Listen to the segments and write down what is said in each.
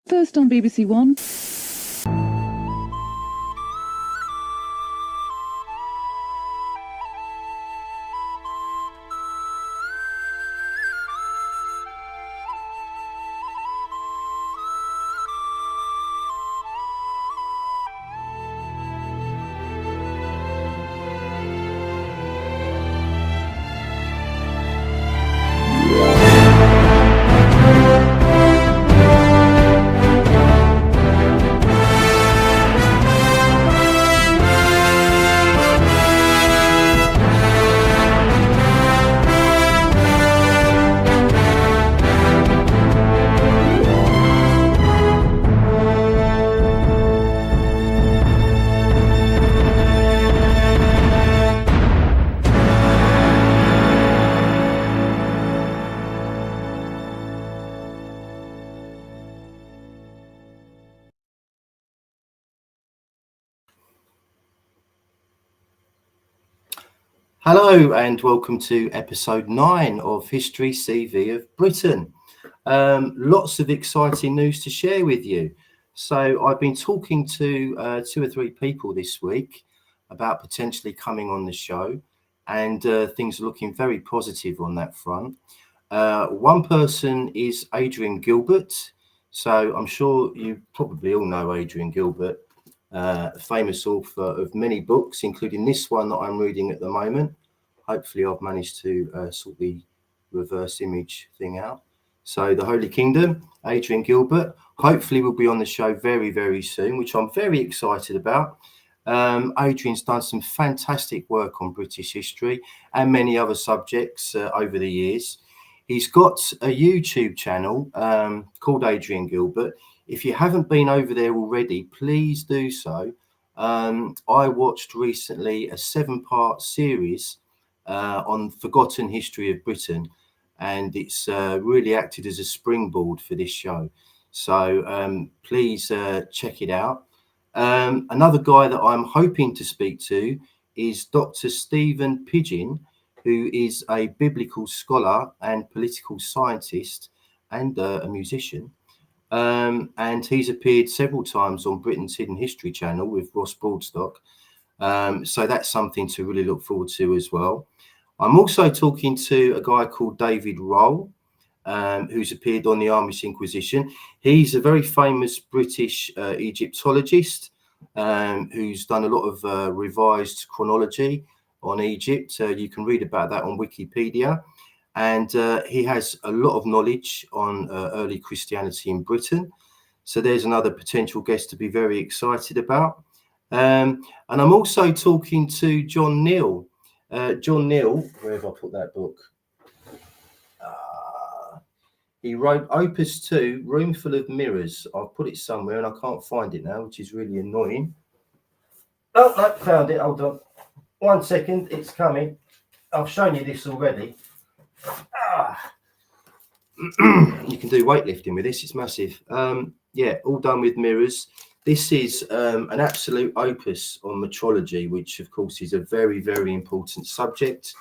First on BBC One. Hello and welcome to episode 9 of History CV of Britain. Lots of exciting news to share with you. So I've been talking to 2 or 3 people this week about potentially coming on the show, and things are looking very positive on that front. One person is Adrian Gilbert. So I'm sure you probably all know Adrian Gilbert, famous author of many books, including this one that I'm reading at the moment. Hopefully I've managed to sort the reverse image thing out. So The Holy Kingdom, Adrian Gilbert, hopefully will be on the show very, very soon, which I'm very excited about. Adrian's done some fantastic work on British history and many other subjects over the years. He's got a YouTube channel called Adrian Gilbert. If you haven't been over there already, please do so. I watched recently a 7-part series on forgotten history of Britain, and it's really acted as a springboard for this show. So please check it out. Another guy that I'm hoping to speak to is Dr. Stephen Pidgeon, who is a biblical scholar and political scientist and a musician. And he's appeared several times on Britain's Hidden History channel with Ross Broadstock. So that's something to really look forward to as well. I'm also talking to a guy called David Roll, who's appeared on the Amish Inquisition. He's a very famous British Egyptologist who's done a lot of revised chronology on Egypt. You can read about that on Wikipedia. And he has a lot of knowledge on early Christianity in Britain. So there's another potential guest to be very excited about. And I'm also talking to John Neal. John Neal, where have I put that book? He wrote Opus 2, Room Full of Mirrors. I've put it somewhere and I can't find it now, which is really annoying. Oh, no, found it. Hold on. 1 second, it's coming. I've shown you this already. You can do weightlifting with this, it's massive. Yeah, all done with mirrors. This is an absolute opus on metrology, which of course is a very, very important subject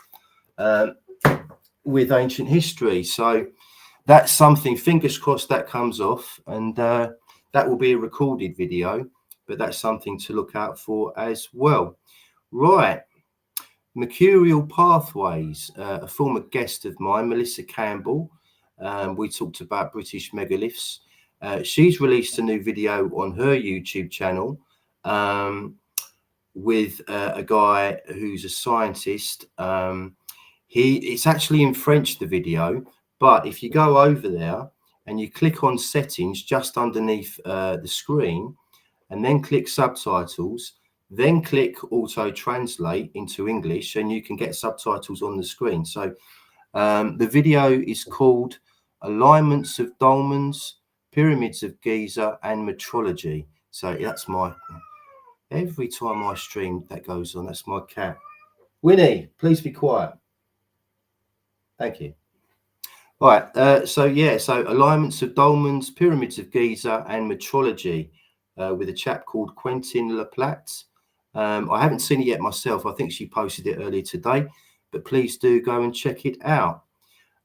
with ancient history. So that's something, fingers crossed that comes off, and that will be a recorded video, but that's something to look out for as well. Right. Mercurial Pathways, a former guest of mine, Melissa Campbell. We talked about British megaliths. She's released a new video on her YouTube channel with a guy who's a scientist. It's actually in French, the video, but if you go over there and you click on settings just underneath the screen and then click subtitles, then click auto translate into English, and you can get subtitles on the screen. So the video is called Alignments of Dolmens, Pyramids of Giza and Metrology. So that's my, every time I stream that goes on, that's my cat. Winnie, please be quiet. Thank you. All right, so Alignments of Dolmens, Pyramids of Giza and Metrology with a chap called Quentin Laplatte. I haven't seen it yet myself. I think she posted it earlier today, but please do go and check it out.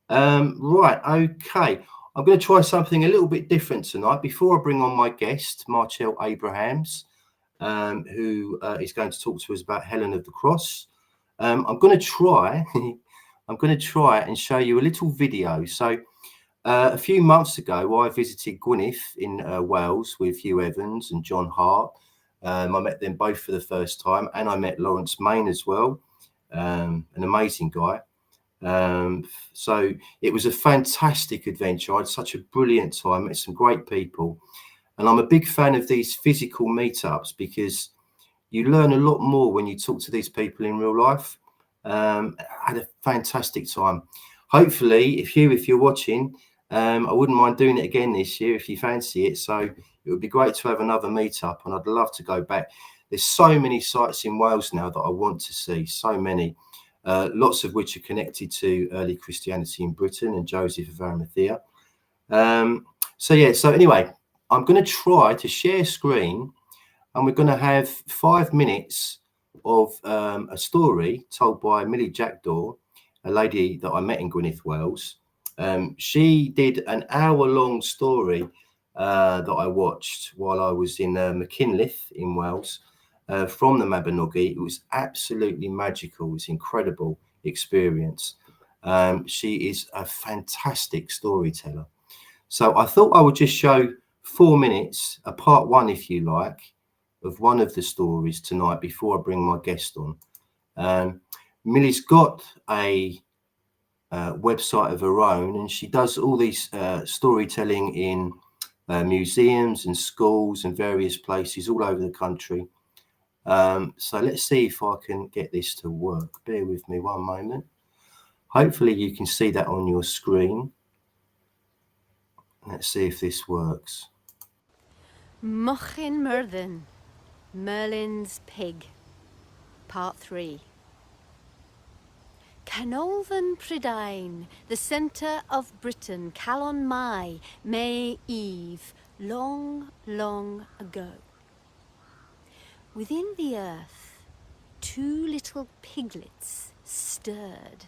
Right, okay. I'm going to try something a little bit different tonight. Before I bring on my guest, Marchell Abrahams, who is going to talk to us about Helen of the Cross, I'm going to try. I'm going to try and show you a little video. So a few months ago, I visited Gwynedd in Wales with Hugh Evans and John Hart. I met them both for the first time, and I met Lawrence Main as well, an amazing guy. So it was a fantastic adventure. I had such a brilliant time, met some great people. And I'm a big fan of these physical meetups because you learn a lot more when you talk to these people in real life. I had a fantastic time. Hopefully, if you're watching, I wouldn't mind doing it again this year if you fancy it. So it would be great to have another meetup, and I'd love to go back. There's so many sites in Wales now that I want to see, so many. Lots of which are connected to early Christianity in Britain and Joseph of Arimathea. So anyway, I'm going to try to share screen, and we're going to have 5 minutes of a story told by Millie Jackdaw, a lady that I met in Gwynedd, Wales. She did an hour-long story that I watched while I was in Machynlleth in Wales. From the Mabinogi. It was absolutely magical. It's an incredible experience. She is a fantastic storyteller. So I thought I would just show 4 minutes, a part one, if you like, of one of the stories tonight before I bring my guest on. Millie's got a website of her own, and she does all these storytelling in museums and schools and various places all over the country. So let's see if I can get this to work. Bear with me one moment. Hopefully you can see that on your screen. Let's see if this works. Mochyn Myrddin, Merlin's Pig, Part 3. Canolfan Prydain, the centre of Britain, Calon Mai, May Eve, long, long ago. Within the earth, 2 little piglets stirred,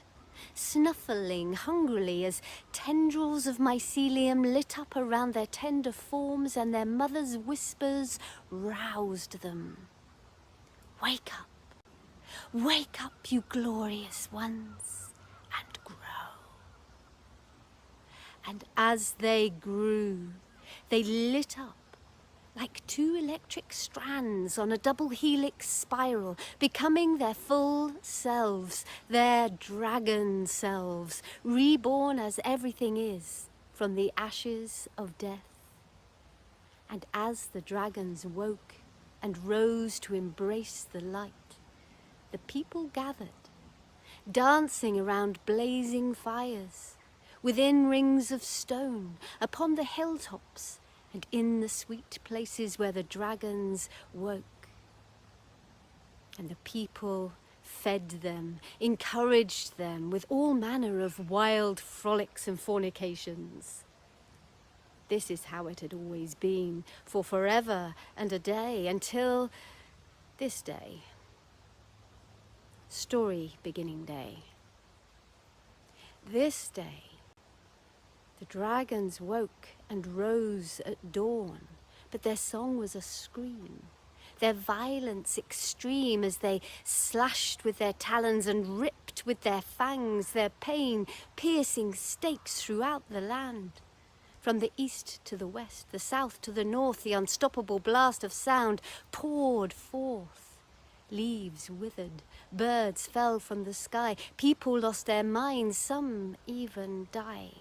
snuffling hungrily as tendrils of mycelium lit up around their tender forms, and their mother's whispers roused them. Wake up, you glorious ones, and grow. And as they grew, they lit up like 2 electric strands on a double helix spiral, becoming their full selves, their dragon selves, reborn as everything is from the ashes of death. And as the dragons woke and rose to embrace the light, the people gathered, dancing around blazing fires, within rings of stone, upon the hilltops, and in the sweet places where the dragons woke. And the people fed them, encouraged them with all manner of wild frolics and fornications. This is how it had always been, for forever and a day, until this day. Story beginning day. This day, the dragons woke and rose at dawn, but their song was a scream, their violence extreme as they slashed with their talons and ripped with their fangs, their pain piercing stakes throughout the land. From the east to the west, the south to the north, the unstoppable blast of sound poured forth. Leaves withered, birds fell from the sky, people lost their minds, some even died.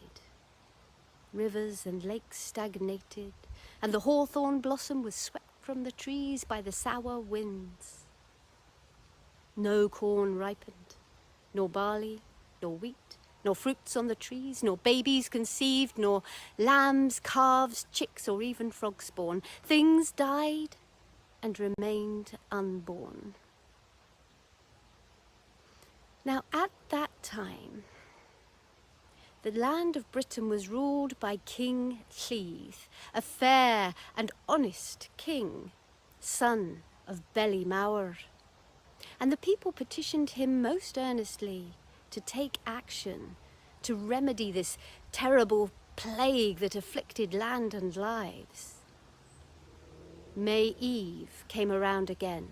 Rivers and lakes stagnated, and the hawthorn blossom was swept from the trees by the sour winds. No corn ripened, nor barley, nor wheat, nor fruits on the trees, nor babies conceived, nor lambs, calves, chicks, or even frogs born. Things died and remained unborn. Now, at that time, the land of Britain was ruled by King Llydd, a fair and honest king, son of Beli Mawr. And the people petitioned him most earnestly to take action, to remedy this terrible plague that afflicted land and lives. May Eve came around again,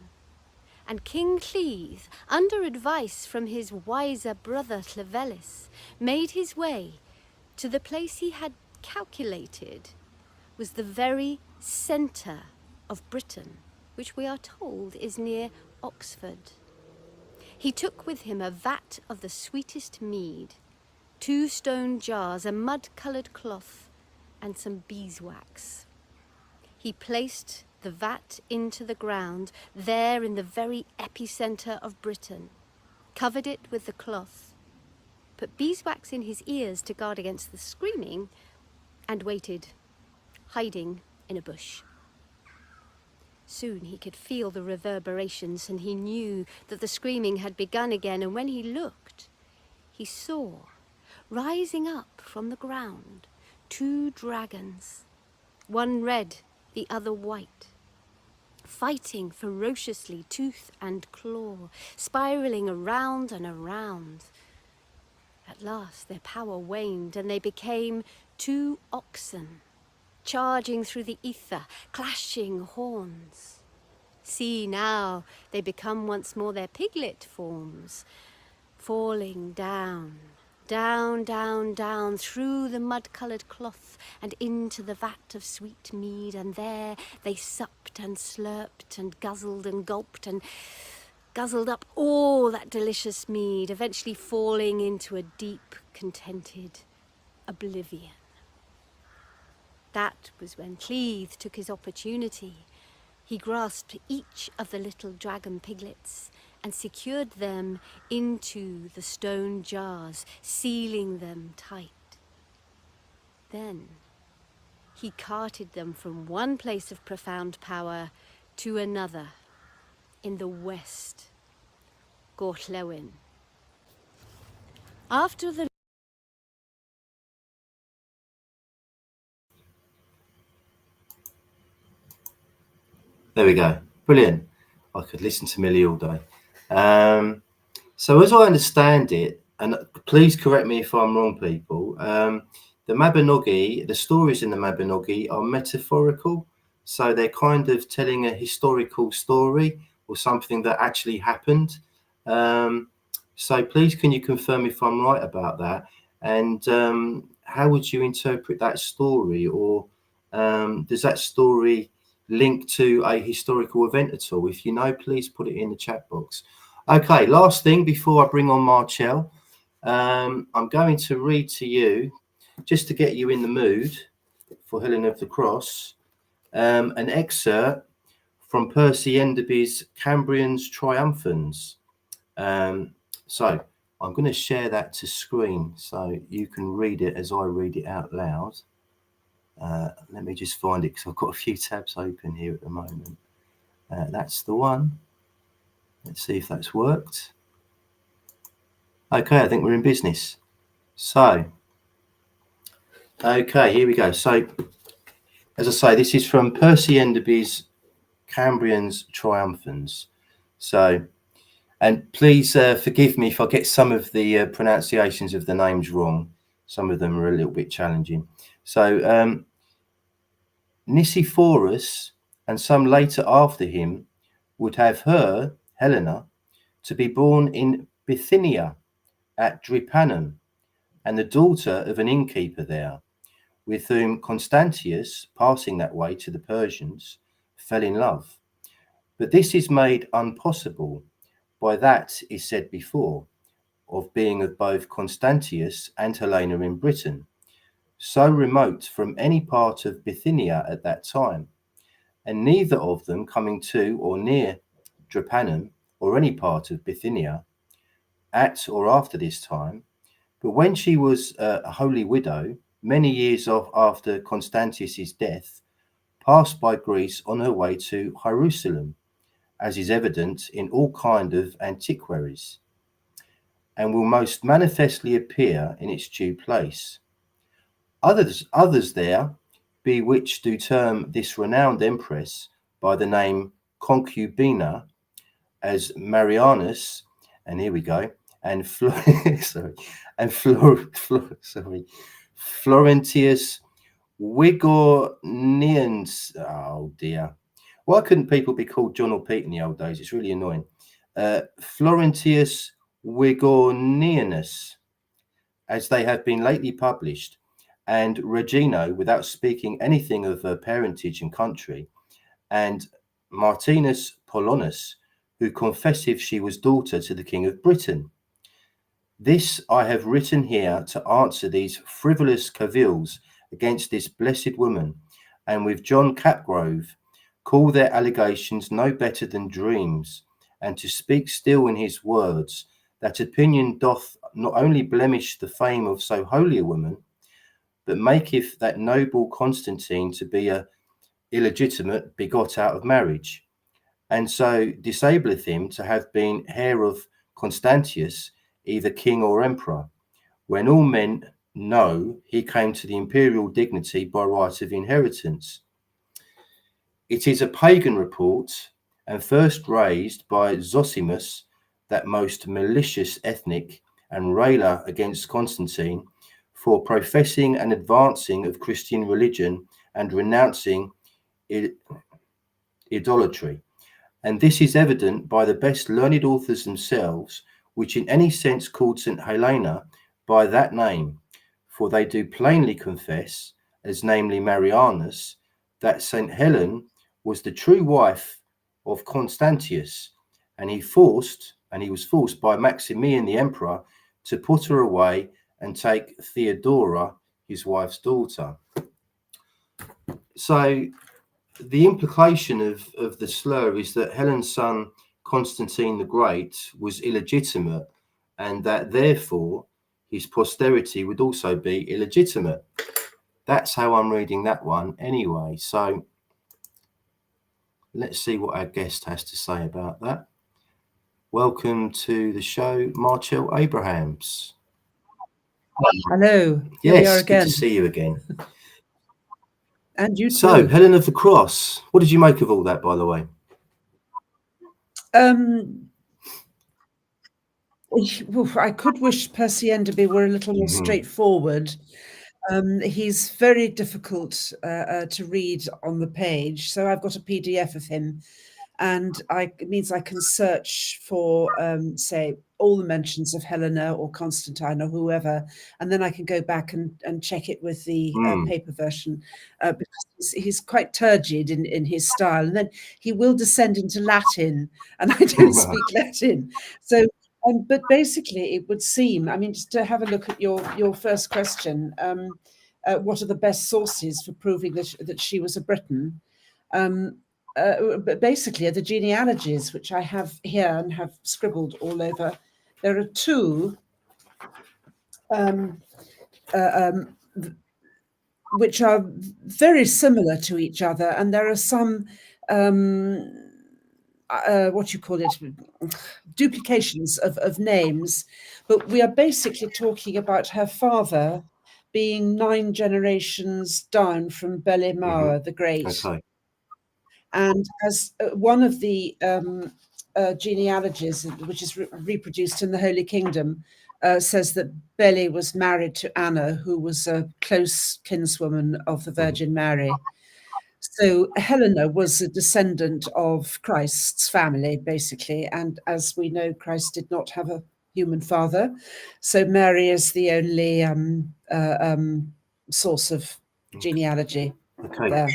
and King Cleath, under advice from his wiser brother Llavelis, made his way to the place he had calculated was the very centre of Britain, which we are told is near Oxford. He took with him a vat of the sweetest mead, 2 stone jars, a mud-coloured cloth, and some beeswax. He placed the vat into the ground, there in the very epicentre of Britain, covered it with the cloth, put beeswax in his ears to guard against the screaming, and waited, hiding in a bush. Soon he could feel the reverberations, and he knew that the screaming had begun again, and when he looked, he saw, rising up from the ground, 2 dragons, one red, the other white, fighting ferociously, tooth and claw, spiralling around and around. At last their power waned, and they became 2 oxen, charging through the ether, clashing horns. See now, they become once more their piglet forms, falling down, down, down, down, through the mud-coloured cloth and into the vat of sweet mead, and there they supped and slurped and guzzled and gulped and guzzled up all that delicious mead, eventually falling into a deep, contented oblivion. That was when Cleath took his opportunity. He grasped each of the little dragon piglets and secured them into the stone jars, sealing them tight. Then he carted them from one place of profound power to another in the west, Gorllewin. After the There we go. Brilliant. I could listen to Millie all day. So as I understand it, and please correct me if I'm wrong, people, the Mabinogi, the stories in the Mabinogi are metaphorical. So they're kind of telling a historical story or something that actually happened. So please, can you confirm if I'm right about that? And how would you interpret that story? Or does that story link to a historical event at all? If you know, please put it in the chat box. Okay, last thing before I bring on Marcel, I'm going to read to you, just to get you in the mood for Helen of the Cross, an excerpt from Percy Enderbie's Cambrian's Triumphans. So I'm going to share that to screen so you can read it as I read it out loud. Let me just find it because I've got a few tabs open here at the moment. That's the one. Let's see if that's worked. Okay, I think we're in business. So, okay, here we go. So, as I say, this is from Percy Enderbie's Cambrian's Triumphans. So, and please forgive me if I get some of the pronunciations of the names wrong. Some of them are a little bit challenging. So, Nicephorus and some later after him would have her, Helena, to be born in Bithynia at Drepanum, and the daughter of an innkeeper there, with whom Constantius, passing that way to the Persians, fell in love. But this is made impossible by that is said before, of being of both Constantius and Helena in Britain, so remote from any part of Bithynia at that time, and neither of them coming to or near Drepanum or any part of Bithynia at or after this time. But when she was a holy widow, many years after Constantius's death, passed by Greece on her way to Jerusalem, as is evident in all kind of antiquaries, and will most manifestly appear in its due place. Others there be which do term this renowned empress by the name Concubina, as Marianus, Florentius Wigornians. Oh dear. Why couldn't people be called John or Pete in the old days? It's really annoying. Florentius Wigornianus, as they have been lately published, and Regino, without speaking anything of her parentage and country, and Martinus Polonus, who confesseth she was daughter to the King of Britain. This I have written here to answer these frivolous cavils against this blessed woman, and with John Capgrove call their allegations no better than dreams, and to speak still in his words, that opinion doth not only blemish the fame of so holy a woman, but maketh that noble Constantine to be a illegitimate begot out of marriage, and so disableth him to have been heir of Constantius, either king or emperor, when all men know he came to the imperial dignity by right of inheritance. It is a pagan report, and first raised by Zosimus, that most malicious ethnick, and railer against Constantine, for professing and advancing of Christian religion and renouncing idolatry. And this is evident by the best learned authors themselves, which in any sense called St. Helena by that name, for they do plainly confess, as namely Marianus, that St. Helen was the true wife of Constantius, and he was forced by Maximian the emperor to put her away and take Theodora, his wife's daughter. So the implication of the slur is that Helen's son Constantine the Great was illegitimate, and that therefore his posterity would also be illegitimate. That's how I'm reading that one anyway. So let's see what our guest has to say about that. Welcome to the show, Marcel Abrahams. Hello. Here Yes, we are again. good to see you again. And you So, too. Helen of the Cross, what did you make of all that, by the way? I could wish Percy Enderby were a little more straightforward. He's very difficult to read on the page, so I've got a PDF of him, and it means I can search for, say, all the mentions of Helena or Constantine or whoever, and then I can go back and check it with the paper version, because he's quite turgid in his style, and then he will descend into Latin, and I don't speak Latin, so. But basically, it would seem, I mean, just to have a look at your first question, what are the best sources for proving that she was a Briton? But basically, the genealogies, which I have here and have scribbled all over. There are two, which are very similar to each other, and there are some duplications of names, but we are basically talking about her father being 9 generations down from Belemauer the Great. Okay. And as one of the genealogies, which is reproduced in the Holy Kingdom, says that Bele was married to Anna, who was a close kinswoman of the Virgin Mary. So Helena was a descendant of Christ's family, basically. And as we know, Christ did not have a human father. So Mary is the only source of genealogy there.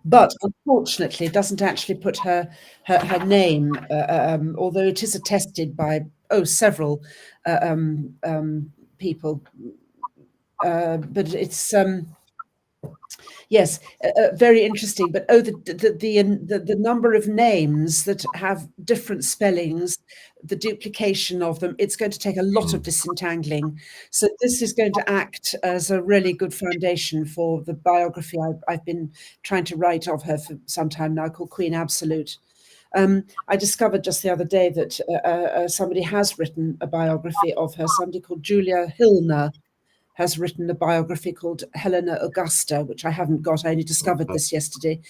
But unfortunately, it doesn't actually put her name, although it is attested by several people. But it's yes, very interesting. But the number of names that have different spellings, the duplication of them, it's going to take a lot of disentangling. So this is going to act as a really good foundation for the biography I've been trying to write of her for some time now, called Queen Absolute. I discovered just the other day that somebody has written a biography of her. Somebody called Julia Hilner has written a biography called Helena Augusta, which I haven't got. I only discovered this yesterday.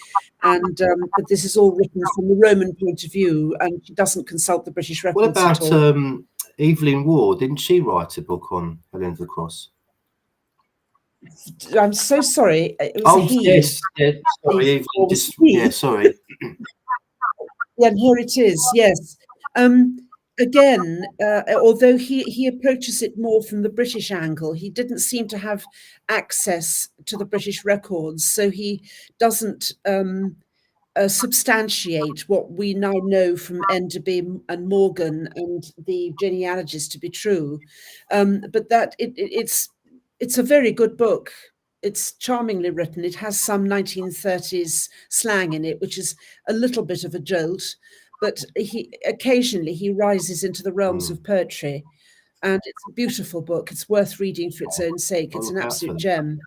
And but this is all written from the Roman point of view, and she doesn't consult the British records at all. What about Evelyn Waugh? Didn't she write a book on Helen of the Cross? I'm so sorry. It was a he. Yes. Yeah, sorry, Evelyn, Or was he? yeah, sorry. Yeah, and here it is. Yes. Again, although he approaches it more from the British angle, he didn't seem to have access to the British records, so he doesn't substantiate what we now know from Enderbie and Morgan and the genealogies to be true. But that it's a very good book. It's charmingly written. It has some 1930s slang in it, which is a little bit of a jolt, but occasionally he rises into the realms of poetry, and it's a beautiful book. It's worth reading for its own sake. It's an absolute gem.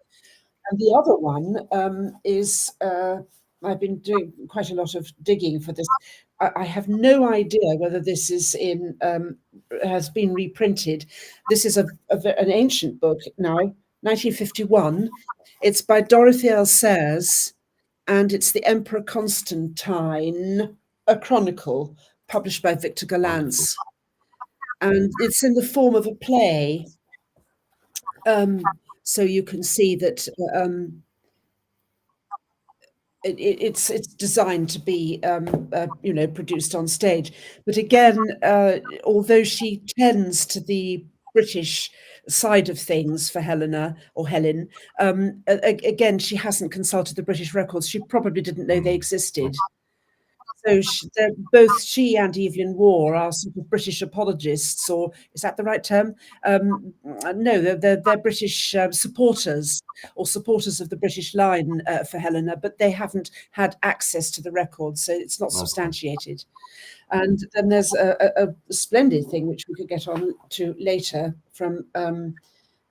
And the other one is, I've been doing quite a lot of digging for this. I have no idea whether this is has been reprinted. This is an ancient book now, 1951. It's by Dorothy L. Sayers, and it's The Emperor Constantine, a chronicle, published by Victor Gollancz. And it's in the form of a play. So you can see that it's designed to be produced on stage. But again, although she tends to the British side of things for Helena or Helen, again, she hasn't consulted the British records. She probably didn't know they existed. So both she and Evelyn Waugh are sort of British apologists, or is that the right term? No, they're British supporters, or supporters of the British line for Helena, but they haven't had access to the records, so it's not substantiated. And then there's a splendid thing which we could get on to later from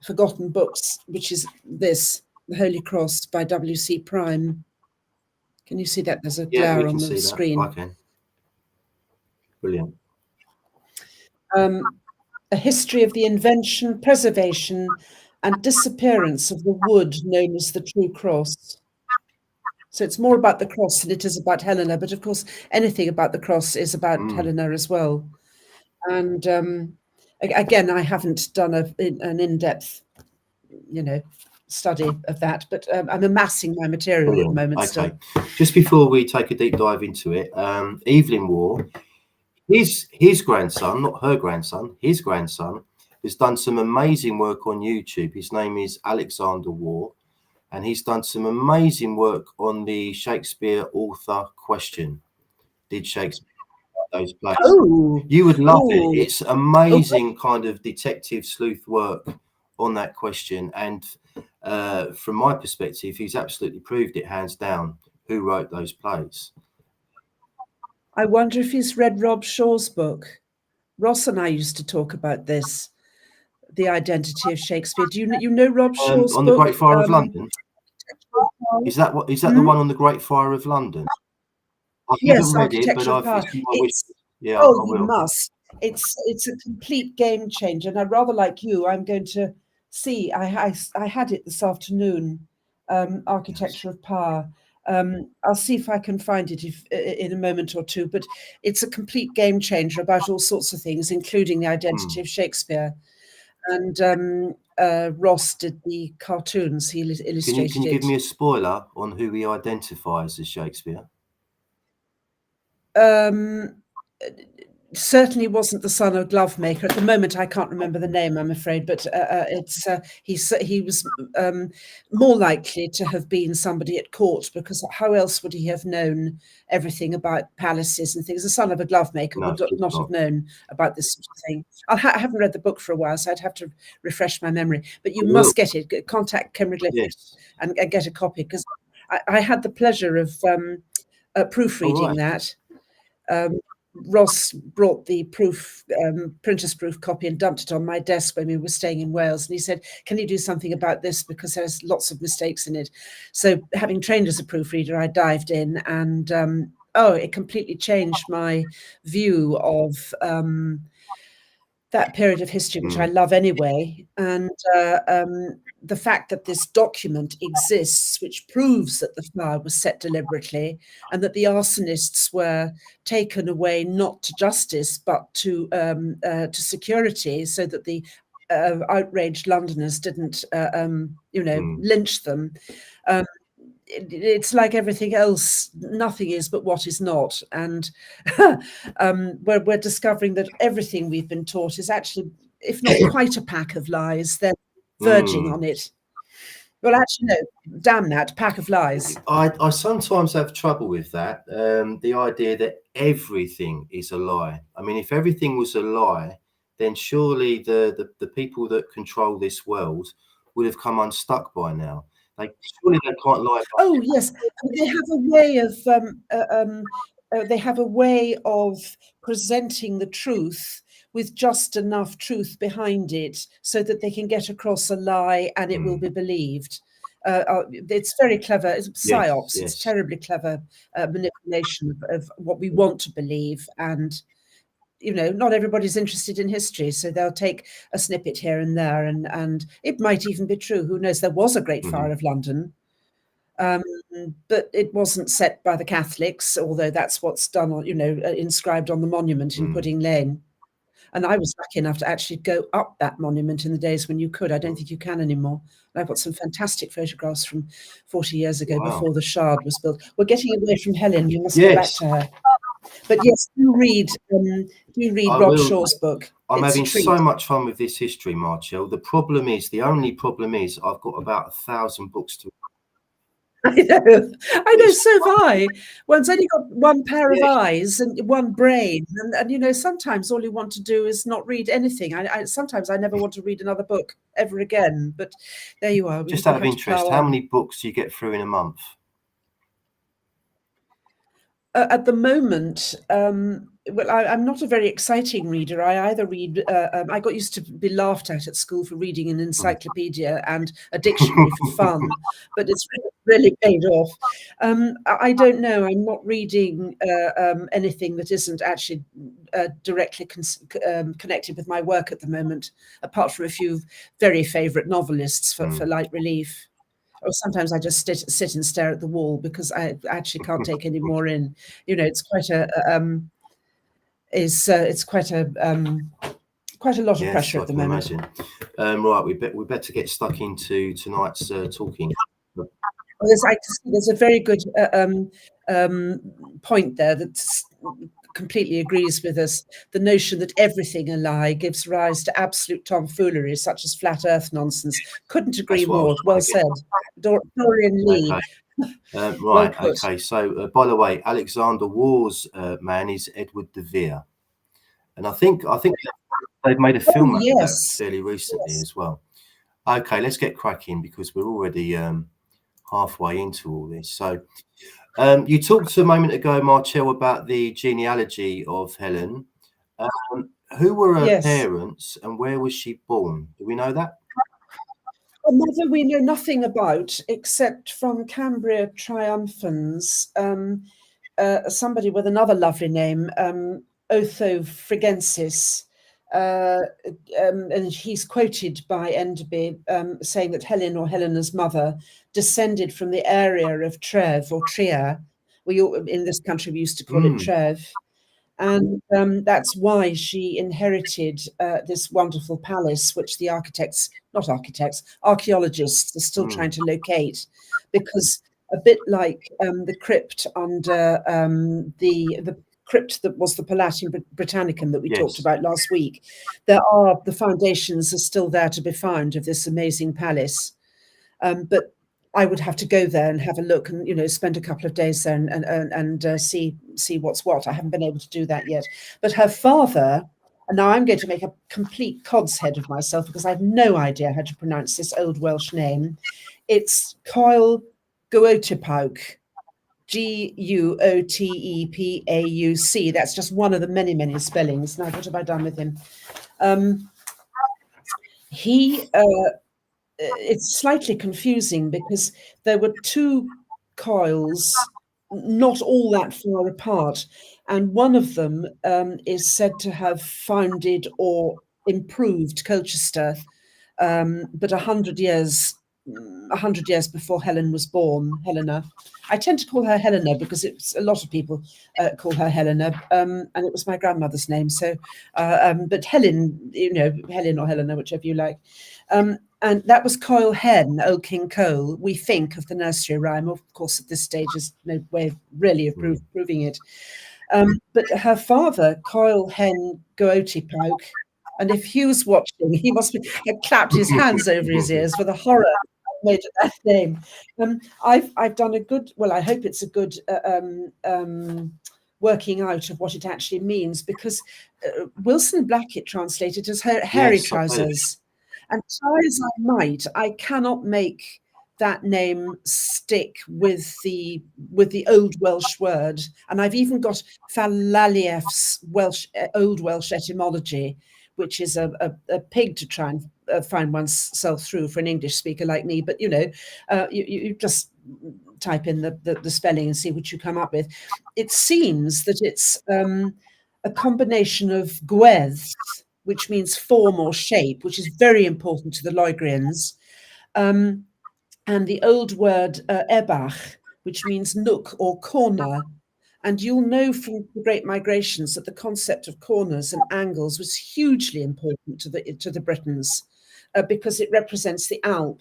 Forgotten Books, which is this, The Holy Cross by W.C. Prime. Can you see that? There's a glare on the screen. I can. Brilliant. A history of the invention, preservation, and disappearance of the wood known as the true cross. So it's more about the cross than it is about Helena, but of course, anything about the cross is about Helena as well. And again, I haven't done an in-depth, study of that, but I'm amassing my material at the moment. Okay. Still. Just before we take a deep dive into it, Evelyn Waugh, his grandson, not her grandson, his grandson has done some amazing work on YouTube. His name is Alexander Waugh, and he's done some amazing work on the Shakespeare author question. Did Shakespeare write those plays? Oh, you would love it. It's amazing kind of detective sleuth work on that question, and from my perspective, he's absolutely proved it hands down who wrote those plays. I wonder if he's read Rob Shaw's book. Ross and I used to talk about this, The Identity of Shakespeare. Do you know Rob Shaw's on book? The Great Fire of London? Is that the one on the Great Fire of London? I haven't read it, but you must. It's a complete game changer, and rather like you, I'm going to see. I had it this afternoon. Architecture of Power. I'll see if I can find it in a moment or two. But it's a complete game changer about all sorts of things, including the identity of Shakespeare. And Ross did the cartoons. He illustrated it. Can you give me a spoiler on who he identifies as Shakespeare? Certainly wasn't the son of Glovemaker. At the moment, I can't remember the name, I'm afraid, but he was more likely to have been somebody at court, because how else would he have known everything about palaces and things? The son of a glovemaker would not have known about this sort of thing. I haven't read the book for a while, so I'd have to refresh my memory. But you must get it. Contact Cymryd and get a copy, because I had the pleasure of proofreading that. Ross brought the printer's proof copy and dumped it on my desk when we were staying in Wales. And he said, can you do something about this? Because there's lots of mistakes in it. So having trained as a proofreader, I dived in, and it completely changed my view of that period of history, which I love anyway. And the fact that this document exists, which proves that the fire was set deliberately, and that the arsonists were taken away not to justice but to security, so that the outraged Londoners didn't, lynch them. It's like everything else, nothing is but what is not. And we're discovering that everything we've been taught is actually, if not quite a pack of lies, then verging on it. Well, actually, no, damn that, pack of lies. I sometimes have trouble with that, the idea that everything is a lie. I mean, if everything was a lie, then surely the people that control this world would have come unstuck by now. Surely they can't lie. Oh yes, they have a way of presenting the truth with just enough truth behind it so that they can get across a lie and it will be believed. It's very clever. It's psyops. Yes. It's terribly clever manipulation of what we want to believe. And not everybody's interested in history, so they'll take a snippet here and there, and it might even be true. Who knows? There was a Great Fire of London, but it wasn't set by the Catholics, although that's what's done on, inscribed on the monument in Pudding Lane. And I was lucky enough to actually go up that monument in the days when you could. I don't think you can anymore. And I've got some fantastic photographs from 40 years ago, before the Shard was built. We're getting away from Helen. We must go back to her. But yes, do read Rob Shaw's book. I'm having so much fun with this history, Marcel. The only problem is I've got about 1,000 books to read. I know, so have I. One's only got one pair of eyes and one brain. And sometimes all you want to do is not read anything. Sometimes I never want to read another book ever again. But there you are. Just out of interest, how many books do you get through in a month? At the moment, I'm not a very exciting reader. I either read, I got used to be laughed at school for reading an encyclopedia and a dictionary for fun, but it's really paid off. I don't know. I'm not reading anything that isn't actually directly connected with my work at the moment, apart from a few very favourite novelists for light relief. Or sometimes I just sit and stare at the wall because I actually can't take any more in. It's quite a quite a lot of pressure at the moment. Right, we better get stuck into tonight's talking. There's a very good point there that completely agrees with us. The notion that everything a lie gives rise to absolute tomfoolery, such as flat earth nonsense. Couldn't agree more. Well said. Dorian Lee. Okay. Right, okay. So, by the way, Alexander War's man is Edward de Vere. And I think they've made a film of that fairly recently as well. Okay, let's get cracking because we're already halfway into all this. So, you talked a moment ago, Marcel, about the genealogy of Helen. Who were her parents and where was she born? Do we know that? A mother we know nothing about except from Cambria Triumphans, somebody with another lovely name, Otho Frigensis. And he's quoted by Enderbie saying that Helen or Helena's mother descended from the area of Trèves or Trier. In this country we used to call it Trèves. And that's why she inherited this wonderful palace, which the archaeologists are still trying to locate, because a bit like the crypt under the crypt that was the Palatium Britannicum that we talked about last week, the foundations are still there to be found of this amazing palace. But I would have to go there and have a look and spend a couple of days there and see what's what. I haven't been able to do that yet. But her father, and now I'm going to make a complete cod's head of myself because I have no idea how to pronounce this old Welsh name. It's Coel Guotepauc, Guotepauc. That's just one of the many, many spellings. Now, what have I done with him? It's slightly confusing because there were two coils not all that far apart, and one of them is said to have founded or improved Colchester, but 100 years 100 years before Helen was born, Helena. I tend to call her Helena because it's a lot of people call her Helena, and it was my grandmother's name. So, but Helen, Helen or Helena, whichever you like. And that was Coil Hen, O King Cole. We think of the nursery rhyme. Of course, at this stage, there's no way of really proving it. But her father, Coil Hen Goatee Poke, and if he was watching, he must have clapped his hands over his ears for the horror made of that name. I've done a good, well, I hope it's a good working out of what it actually means, because Wilson Blackett translated as hairy trousers. And try as I might, I cannot make that name stick with the Old Welsh word. And I've even got Falalief's Old Welsh etymology, which is a pig to try and find oneself through for an English speaker like me. But you just type in the spelling and see what you come up with. It seems that it's a combination of gwedd, which means form or shape, which is very important to the Loegrians, and the old word ebach, which means nook or corner. And you'll know from the Great Migrations that the concept of corners and angles was hugely important to the Britons, because it represents the Alp.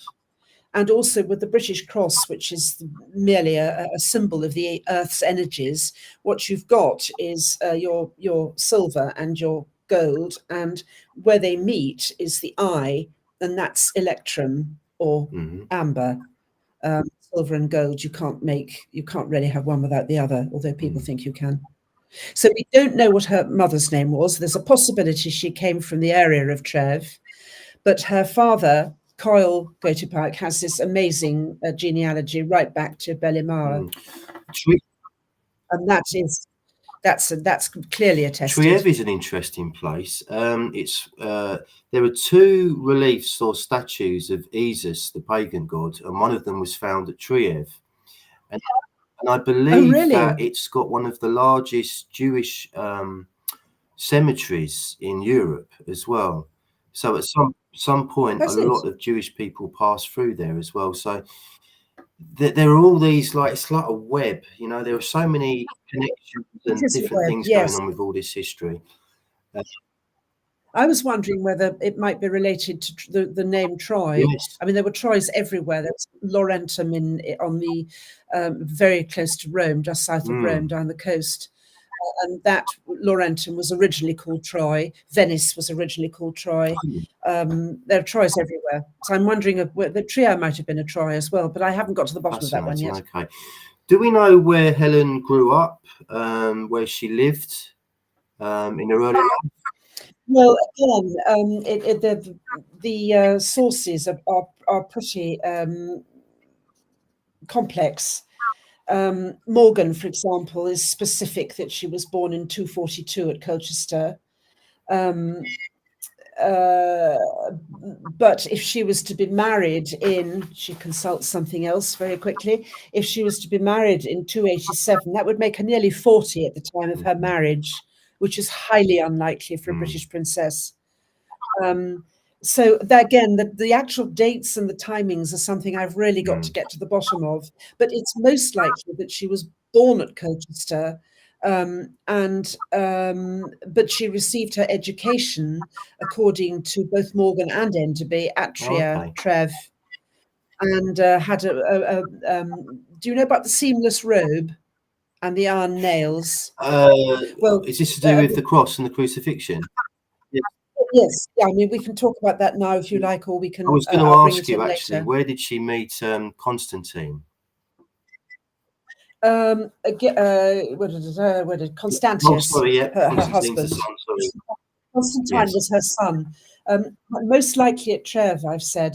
And also with the British cross, which is merely a symbol of the Earth's energies, what you've got is your silver and your gold, and where they meet is the eye, and that's electrum or amber. Silver and gold, you can't really have one without the other, although people think you can. So we don't know what her mother's name was. There's a possibility she came from the area of Trev, but her father, Coil Goatee Pike, has this amazing genealogy right back to Belimara. And that's clearly attested. Triev is an interesting place. There are two reliefs or statues of Esus, the pagan god, and one of them was found at Triev. And I believe that it's got one of the largest Jewish cemeteries in Europe as well. So at some point, lot of Jewish people pass through there as well. So there are all these, like, it's like a web, there are so many connections and different things going on with all this history. I was wondering whether it might be related to the name Troy. Yes. I mean, there were Troys everywhere. There was Laurentum on the very close to Rome, just south of Rome, down the coast. And that Laurentum was originally called Troy. Venice was originally called Troy. There are Troys everywhere. So I'm wondering if the Trier might have been a Troy as well, but I haven't got to the bottom of that one yet. Okay. Do we know where Helen grew up, where she lived in her early life? Well, again, the sources are pretty complex. Morgan, for example, is specific that she was born in 242 at Colchester. But if she was to be married she consults something else very quickly. If she was to be married in 287, that would make her nearly 40 at the time of her marriage, which is highly unlikely for a British princess. So that, again, the actual dates and the timings are something I've really got to get to the bottom of. But it's most likely that she was born at Colchester, but she received her education, according to both Morgan and Enderbie, at Trier, Trev, and had do you know about the seamless robe and the iron nails? Well, is this to do with the cross and the crucifixion? Yes, I mean, we can talk about that now if you like, or we can. I was going to ask you, actually, where did she meet Constantine? Where did Constantius? Her husband. Constantine was her son. Most likely at Trev, I've said.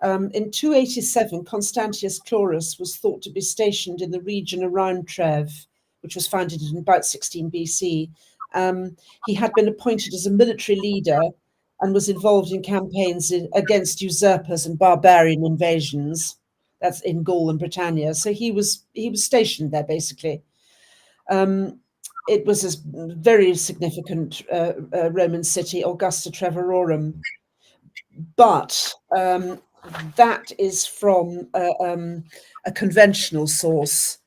In 287, Constantius Chlorus was thought to be stationed in the region around Trev, which was founded in about 16 BC. He had been appointed as a military leader and was involved in campaigns against usurpers and barbarian invasions. That's in Gaul and Britannia. So he was stationed there, basically. It was a very significant Roman city, Augusta Treverorum. But that is from a conventional source,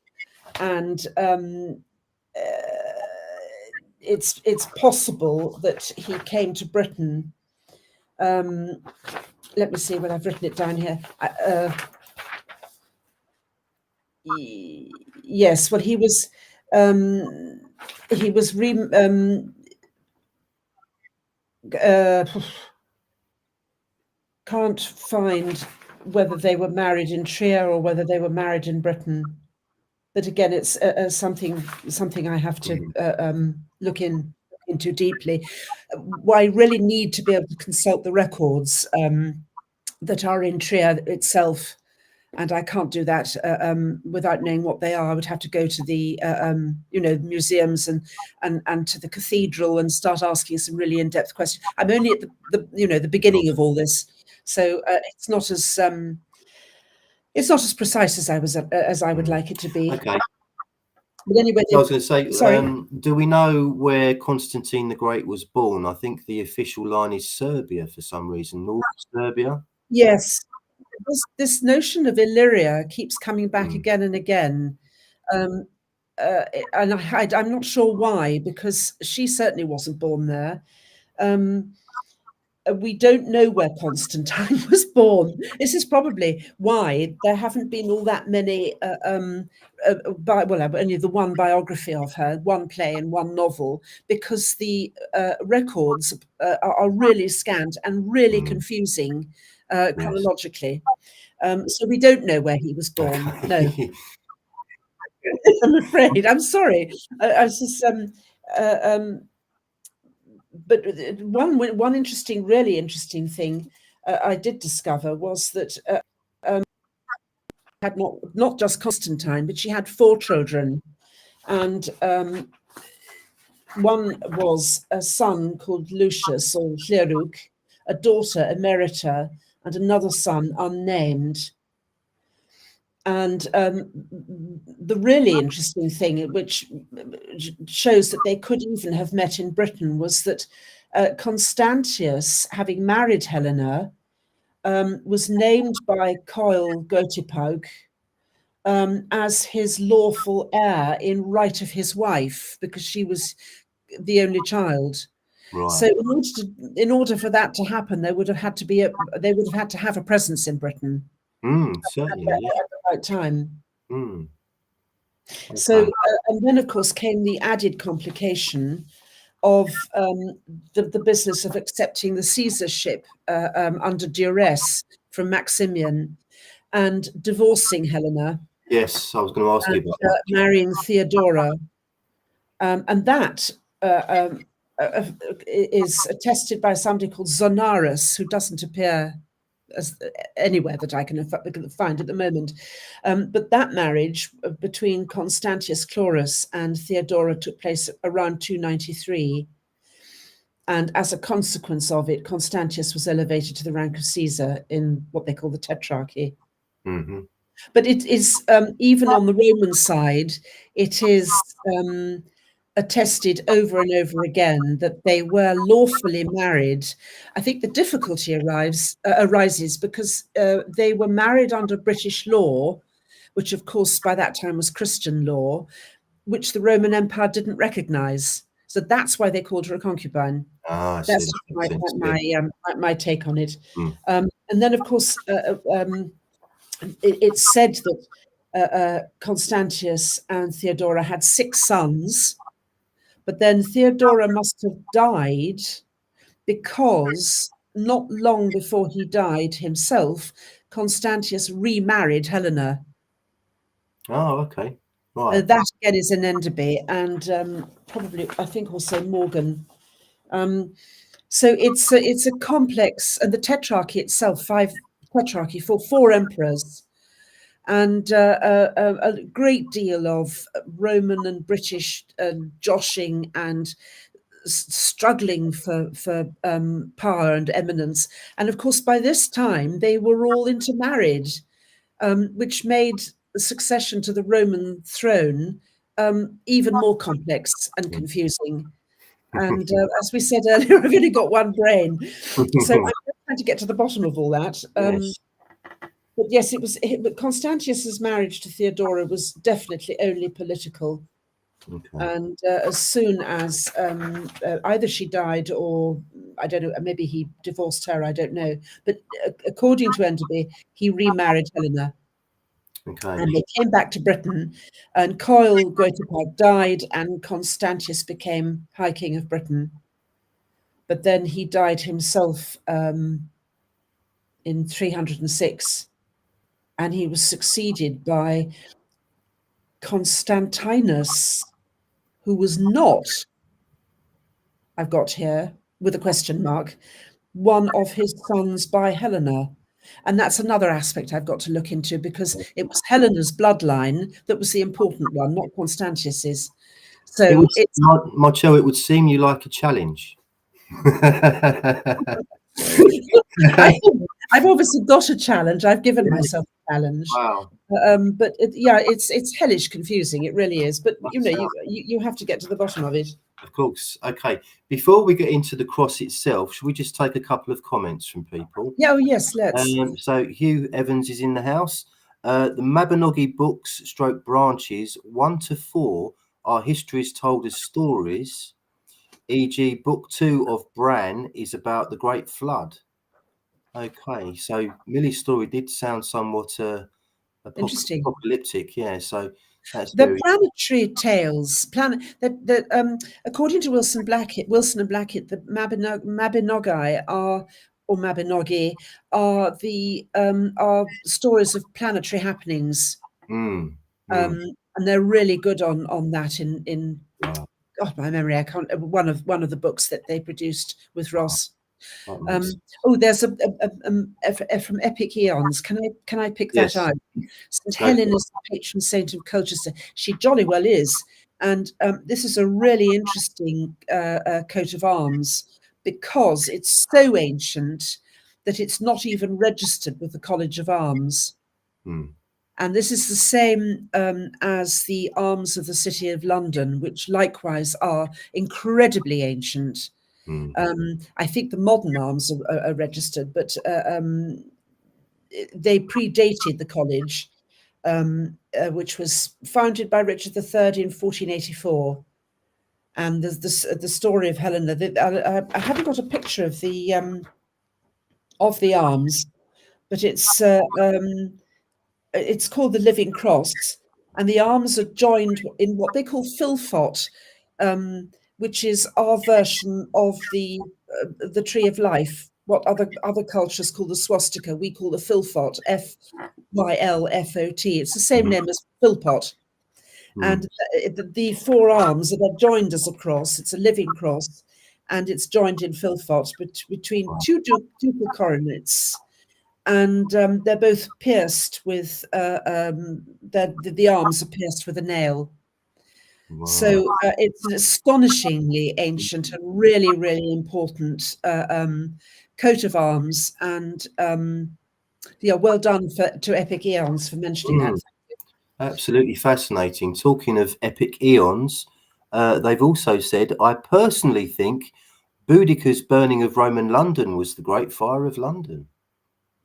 and it's possible that he came to Britain. Let me see when I've written it down here. Yes, well, he was can't find whether they were married in Trier or whether they were married in Britain. But again, it's something I have to look into deeply. I really need to be able to consult the records that are in Trier itself, and I can't do that without knowing what they are. I would have to go to the museums and to the cathedral and start asking some really in-depth questions. I'm only at the beginning of all this, so it's not as precise as I would like it to be. Okay. But anyway, I was going to say, sorry. do we know where Constantine the Great was born? I think the official line is Serbia for some reason, North Serbia. Yes, this notion of Illyria keeps coming back again and again, and I'm not sure why, because she certainly wasn't born there. We don't know where Constantine was born. This is probably why there haven't been all that many, only the one biography of her, one play and one novel, because the records are really scant and really confusing chronologically. So we don't know where he was born. No, I'm afraid. I'm sorry. I was just but one interesting, really interesting thing I did discover was that had not just Constantine, but she had 4 children, and one was a son called Lucius or Hleruk, a daughter Emerita, and another son unnamed. And the really interesting thing, which shows that they could even have met in Britain, was that Constantius, having married Helena, was named by Coil Gotipaug as his lawful heir in right of his wife, because she was the only child. Right. So in order for that to happen, they would have had to have a presence in Britain. Certainly, at the right time. Okay. So, and then of course came the added complication of the business of accepting the Caesarship under duress from Maximian and divorcing Helena. Yes, I was going to ask you about that. Marrying Theodora. And that is attested by somebody called Zonaras, who doesn't appear as anywhere that I can find at the moment. But that marriage between Constantius Chlorus and Theodora took place around 293. And as a consequence of it, Constantius was elevated to the rank of Caesar in what they call the Tetrarchy. But it is, even on the Roman side, it is attested over and over again that they were lawfully married. I think the difficulty arises because they were married under British law, which of course by that time was Christian law, which the Roman Empire didn't recognize. So that's why they called her a concubine. That's my take on it. And then of course it's said that Constantius and Theodora had 6 sons. But then Theodora must have died because not long before he died himself, Constantius remarried Helena. Oh, okay. Right. That again is in Enderbie and probably, I think, also Morgan. So it's a complex, and the Tetrarchy itself, 5 Tetrarchy for 4 emperors. And a great deal of Roman and British joshing and struggling for power and eminence. And of course, by this time, they were all intermarried, which made the succession to the Roman throne even more complex and confusing. And as we said earlier, I've only got one brain. So I'm trying to get to the bottom of all that. Yes. But yes, but Constantius's marriage to Theodora was definitely only political. Okay. And as soon as either she died or, I don't know, maybe he divorced her, I don't know. But according to Enderby, he remarried Helena. Okay. And they came back to Britain, and Coil Guetapag died, and Constantius became High King of Britain. But then he died himself in 306, and he was succeeded by Constantinus, who was not, I've got here with a question mark, one of his sons by Helena. And that's another aspect I've got to look into, because it was Helena's bloodline that was the important one, not Constantius's. So it's Marcel, it would seem you like a challenge. I've obviously got a challenge. I've given myself a challenge. Wow. But it's hellish confusing. It really is. But you have to get to the bottom of it. Of course. Okay. Before we get into the cross itself, should we just take a couple of comments from people? Yeah. Oh yes. Let's. So Hugh Evans is in the house. The Mabinogi books / branches 1 to 4 are histories told as stories. E.g., book 2 of Bran is about the Great Flood. Okay, so Millie's story did sound somewhat Interesting. apocalyptic, yeah. So that's The very planetary tales, according to Wilson and Blackett, the Mabinogi are, or Mabinogi, are the are stories of planetary happenings, and they're really good on that. In wow. God, my memory, I can't. One of the books that they produced with Ross. Wow. There's a from Epic Eons. Can I pick that out? St. Helen is the patron saint of Colchester. She jolly well is. And this is a really interesting coat of arms, because it's so ancient that it's not even registered with the College of Arms. And this is the same as the arms of the City of London, which likewise are incredibly ancient. I think the modern arms are registered, but they predated the college, which was founded by Richard III in 1484. And there's the story of Helena. I haven't got a picture of the arms, but it's called the Living Cross, and the arms are joined in what they call philfot, which is our version of the Tree of Life. What other cultures call the swastika, we call the philfot, Fylfot. It's the same name as philpot. And the 4 arms that are joined as a cross, it's a living cross, and it's joined in philfot between 2 ducal coronets. And they're both pierced with the arms are pierced with a nail. Wow. So it's an astonishingly ancient and really, really important coat of arms. And well done to Epic Eons for mentioning that. Absolutely fascinating. Talking of Epic Eons, they've also said, I personally think Boudicca's burning of Roman London was the Great Fire of London.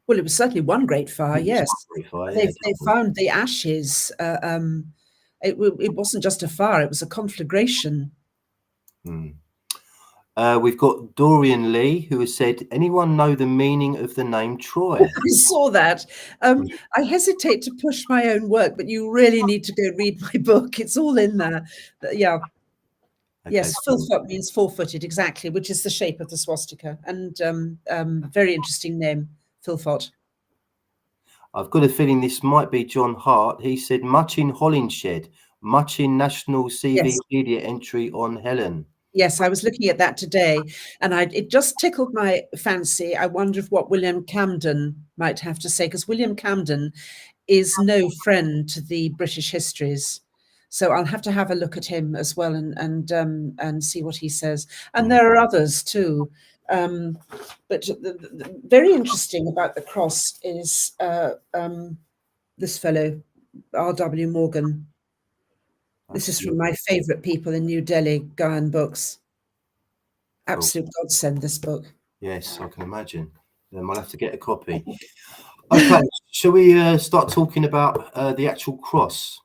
Well, it was certainly one great fire, yes. Great fire, yeah, they found the ashes. It wasn't just a fire, it was a conflagration. We've got Dorian Lee, who has said, anyone know the meaning of the name Troy? I saw that. I hesitate to push my own work, but you really need to go read my book. It's all in there. Yeah. Okay. Yes, philfot means 4-footed, exactly, which is the shape of the swastika. And very interesting name, philfot. I've got a feeling this might be John Hart. He said, much in Holinshed, much in National CVpedia entry on Helen. Yes, I was looking at that today, and it just tickled my fancy. I wonder what William Camden might have to say, because William Camden is no friend to the British histories. So I'll have to have a look at him as well and see what he says. And there are others too. But very interesting about the cross is this fellow, R.W. Morgan. This is from my favorite people in New Delhi, Gayan Books. Absolute godsend, this book. Yes, I can imagine. I'll have to get a copy. Okay, shall we start talking about the actual cross?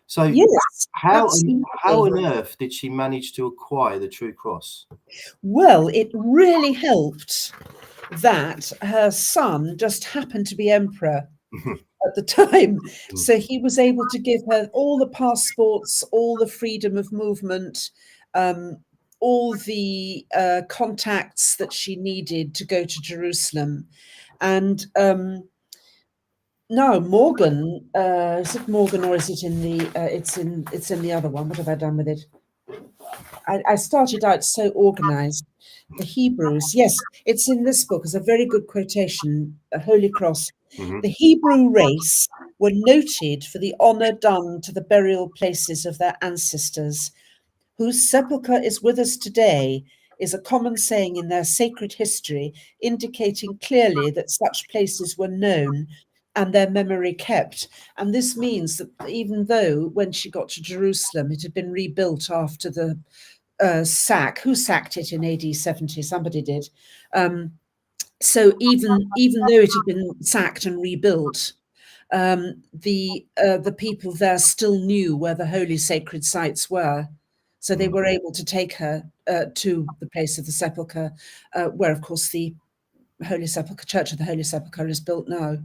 So Yes, how absolutely. on earth did she manage to acquire the true cross? Well, it really helped that her son just happened to be emperor at the time. So he was able to give her all the passports, all the freedom of movement, all the contacts that she needed to go to Jerusalem. And now Morgan, is it Morgan or is it in the? It's in the other one. What have I done with it? I started out so organized. The Hebrews, yes, it's in this book. It's a very good quotation, a Holy Cross. The Hebrew race were noted for the honor done to the burial places of their ancestors, whose sepulchre is with us today, is a common saying in their sacred history, indicating clearly that such places were known and their memory kept. And this means that even though when she got to Jerusalem, it had been rebuilt after the sack. Who sacked it in AD 70? Somebody did. So even though it had been sacked and rebuilt, the people there still knew where the holy sacred sites were. So they were able to take her to the place of the sepulchre, where, of course, the Holy Sepulchre, Church of the Holy Sepulchre, is built now.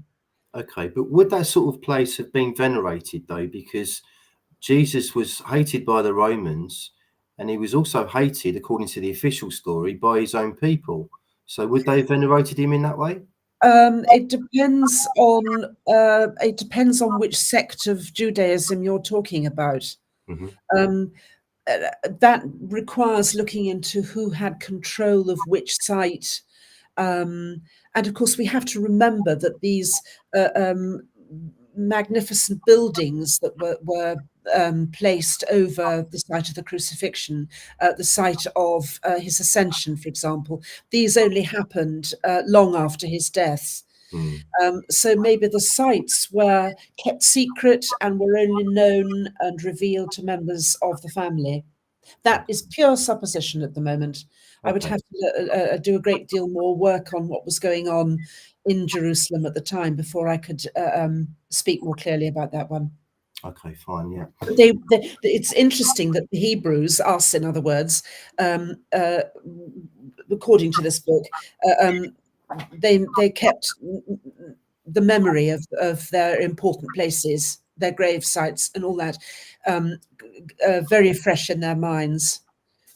Okay, but would that sort of place have been venerated though? Because Jesus was hated by the Romans, and he was also hated, according to the official story, by his own people. So would they have venerated him in that way? It depends on which sect of Judaism you're talking about. That requires looking into who had control of which site. And of course, we have to remember that these magnificent buildings that were placed over the site of the crucifixion, the site of his ascension, for example, these only happened long after his death. So maybe the sites were kept secret and were only known and revealed to members of the family. That is pure supposition at the moment. I would have to do a great deal more work on what was going on in Jerusalem at the time before I could speak more clearly about that one. Okay, fine, yeah. It's interesting that the Hebrews, us in other words, according to this book, they kept the memory of their important places, their grave sites and all that, very fresh in their minds.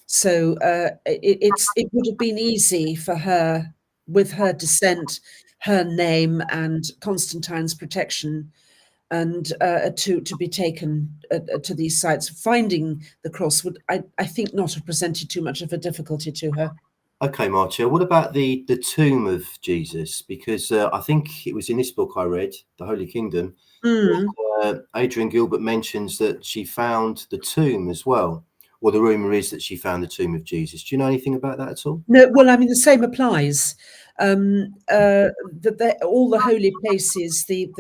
So it would have been easy for her, with her descent, her name, and Constantine's protection, and to be taken to these sites. Finding the cross would, I think, not have presented too much of a difficulty to her. Okay, Marcia, what about the tomb of Jesus? Because I think it was in this book I read, The Holy Kingdom, Adrian Gilbert mentions that she found the tomb as well. Well, the rumor is that she found the tomb of Jesus. Do you know anything about that at all? No, well, I mean, the same applies. That all the holy places, the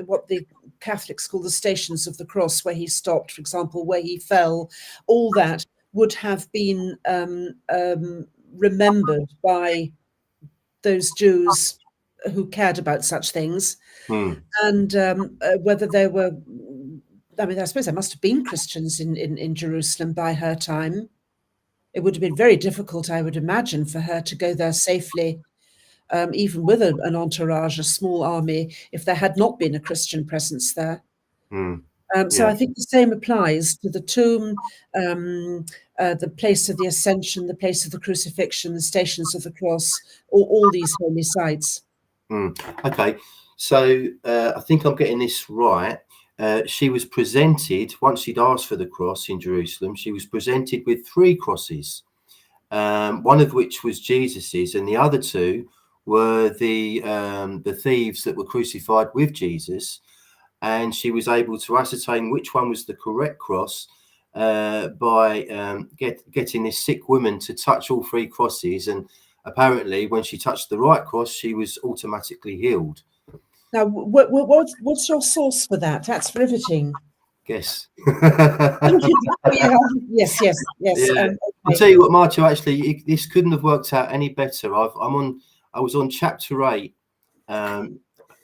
what the Catholics call the Stations of the Cross, where he stopped, for example, where he fell, all that would have been remembered by those Jews who cared about such things, and whether there were, I mean, I suppose there must have been Christians in Jerusalem by her time. It would have been very difficult, I would imagine, for her to go there safely, even with an entourage, a small army, if there had not been a Christian presence there. So I think the same applies to the tomb, the place of the Ascension, the place of the Crucifixion, the Stations of the Cross, all these holy sites. Okay, so I think I'm getting this right. She was presented, once she'd asked for the cross in Jerusalem, she was presented with 3 crosses, one of which was Jesus's, and the other 2 were the thieves that were crucified with Jesus. And she was able to ascertain which one was the correct cross by getting this sick woman to touch all 3 crosses. And apparently, when she touched the right cross, she was automatically healed. Now, what's your source for that? That's riveting. Guess. Yes. Yeah. I'll tell you what, Marcio, actually, this couldn't have worked out any better. I was on chapter 8.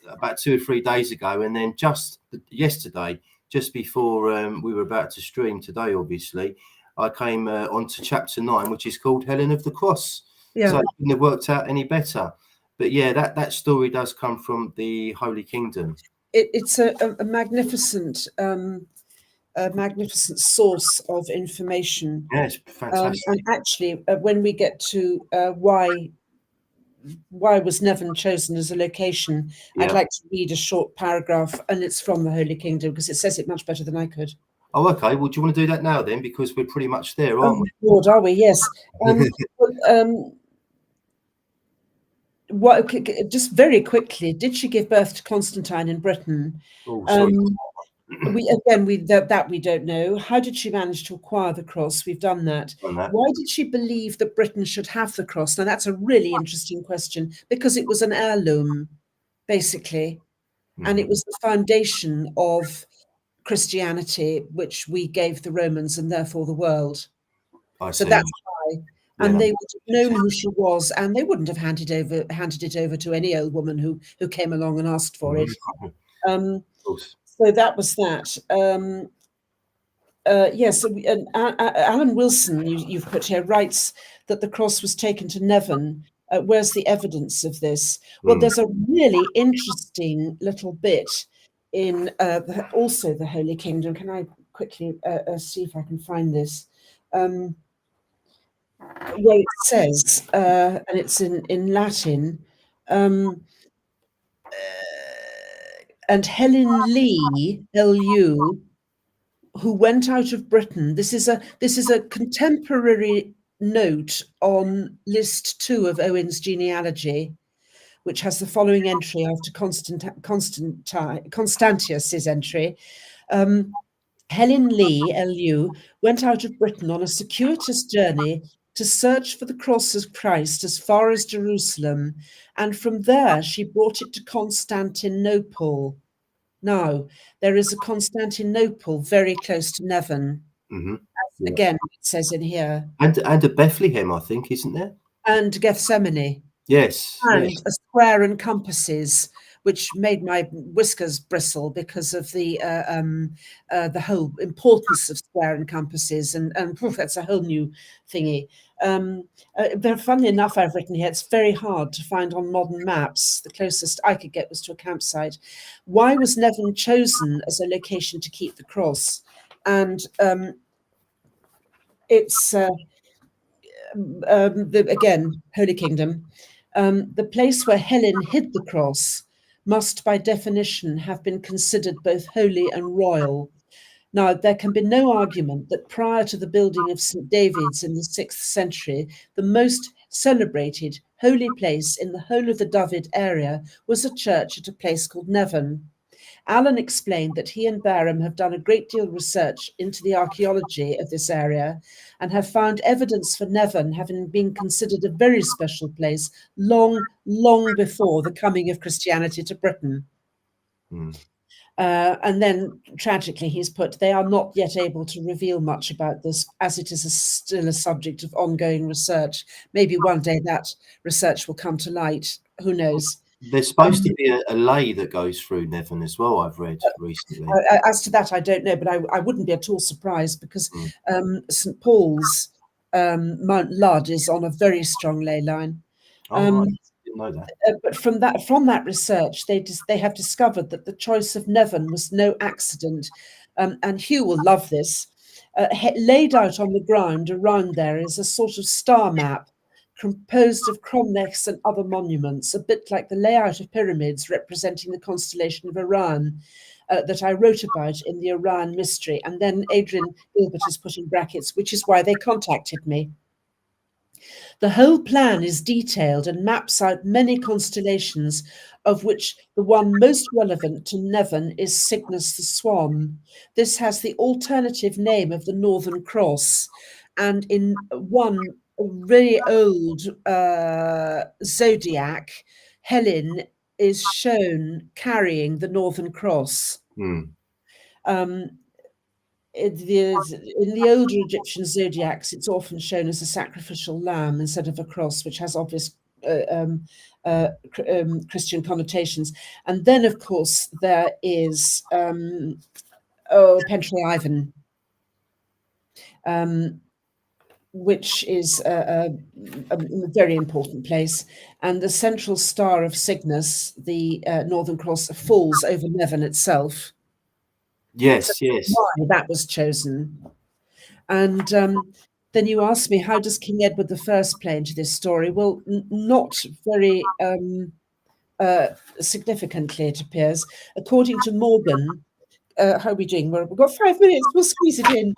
about 2 or 3 days ago, and then just yesterday, just before we were about to stream today, obviously, I came onto chapter 9, which is called Helen of the Cross. Yeah. So it couldn't have worked out any better. But yeah, that story does come from the Holy Kingdom. It's a magnificent source of information. Yeah, it's fantastic. And actually, when we get to why was Nevern chosen as a location, I'd like to read a short paragraph, and it's from the Holy Kingdom because it says it much better than I could. Oh, okay. Well, do you want to do that now then? Because we're pretty much there, aren't we? Lord, are we? Yes. Just very quickly, did she give birth to Constantine in Britain? Oh, sorry. We don't know. How did she manage to acquire the cross? We've done that. Why did she believe that Britain should have the cross? Now, that's a really interesting question, because it was an heirloom, basically, and it was the foundation of Christianity, which we gave the Romans and therefore the world. So that's why. And they would have known who she was, and they wouldn't have handed it over to any old woman who came along and asked for it. So that was that. Yes, Alan Wilson, you've put here, writes that the cross was taken to Nevern. Where's the evidence of this? Well, there's a really interesting little bit in also the Holy Kingdom. Can I quickly see if I can find this? Where it says, and it's in Latin, and Helen Lee, L.U., who went out of Britain. This is a contemporary note on list 2 of Owen's genealogy, which has the following entry after Constantius's entry. Helen Lee, L.U., went out of Britain on a circuitous journey to search for the cross of Christ as far as Jerusalem, and from there she brought it to Constantinople. Now, there is a Constantinople very close to Nevern. Again, it says in here. And a Bethlehem, I think, isn't there? And Gethsemane. Yes. And a square and compasses, which made my whiskers bristle because of the whole importance of square and compasses, and that's a whole new thingy. Funnily enough, I've written here, it's very hard to find on modern maps. The closest I could get was to a campsite. Why was Nevern chosen as a location to keep the cross? And it's again, Holy Kingdom. The place where Helen hid the cross must by definition have been considered both holy and royal. Now, there can be no argument that prior to the building of St. David's in the 6th century, the most celebrated holy place in the whole of the Dyfed area was a church at a place called Nevern. Alan explained that he and Barham have done a great deal of research into the archaeology of this area and have found evidence for Nevern having been considered a very special place long, long before the coming of Christianity to Britain. And then, tragically, he's put, they are not yet able to reveal much about this, as it is still a subject of ongoing research. Maybe one day that research will come to light. Who knows? There's supposed to be a lay that goes through Nevern as well, I've read recently. As to that, I don't know, but I wouldn't be at all surprised, because St. Paul's Mount Lud is on a very strong ley line. I didn't know that. But from that research, they have discovered that the choice of Nevern was no accident, and Hugh will love this. Laid out on the ground around there is a sort of star map composed of cromlechs and other monuments, a bit like the layout of pyramids representing the constellation of Orion that I wrote about in the Orion Mystery. And then Adrian Gilbert has put in brackets, which is why they contacted me. The whole plan is detailed and maps out many constellations, of which the one most relevant to Nevern is Cygnus the Swan. This has the alternative name of the Northern Cross, and in one really old zodiac, Helen is shown carrying the Northern Cross. In the older Egyptian zodiacs, it's often shown as a sacrificial lamb instead of a cross, which has obvious Christian connotations. And then, of course, there is Pentre Ivan, which is a very important place. And the central star of Cygnus, the Northern Cross, falls over Nevern itself. Yes, So yes. why that was chosen. And then you ask me, how does King Edward I play into this story? Well, not very significantly, it appears. According to Morgan, how are we doing? We've got 5 minutes, we'll squeeze it in.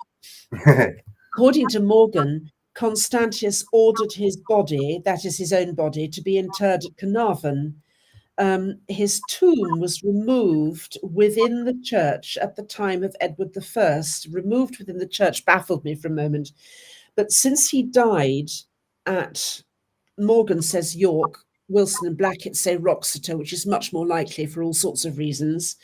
According to Morgan, Constantius ordered his body, that is his own body, to be interred at Carnarvon. His tomb was removed within the church at the time of Edward I. Removed within the church baffled me for a moment. But since he died at, Morgan says York, Wilson and Blackett say Wroxeter, which is much more likely for all sorts of reasons.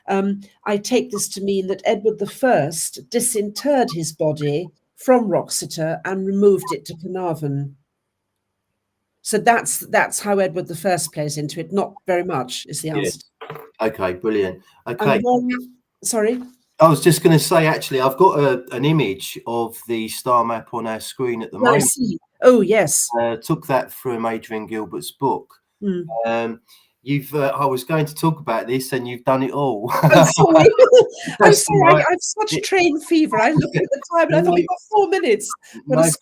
I take this to mean that Edward I disinterred his body from Wroxeter and removed it to Carnarvon. So that's how Edward I plays into it. Not very much is the answer. Yes. Okay, brilliant. Okay. Sorry? I was just going to say, actually, I've got an image of the star map on our screen at the moment. I see. Oh, yes. Took that from Adrian Gilbert's book. Mm. I was going to talk about this, and you've done it all. I'm sorry. I'm sorry. Right. I've such train fever. I looked at the time and I thought, we've got 4 minutes. But I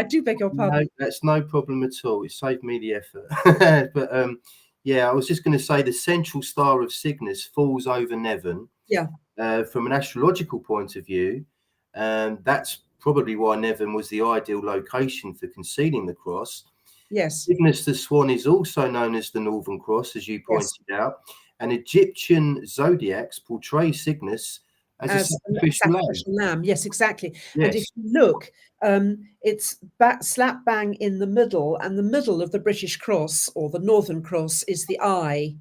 do beg your pardon. No, that's no problem at all. It saved me the effort. But yeah, I was just going to say the central star of Cygnus falls over Nevern. Yeah. From an astrological point of view, that's probably why Nevern was the ideal location for concealing the cross. Yes. Cygnus the Swan is also known as the Northern Cross, as you pointed out, and Egyptian zodiacs portray Cygnus as a sacrificial lamb. Yes, exactly. Yes. And if you look, it's slap bang in the middle, and the middle of the British cross or the Northern Cross is the eye,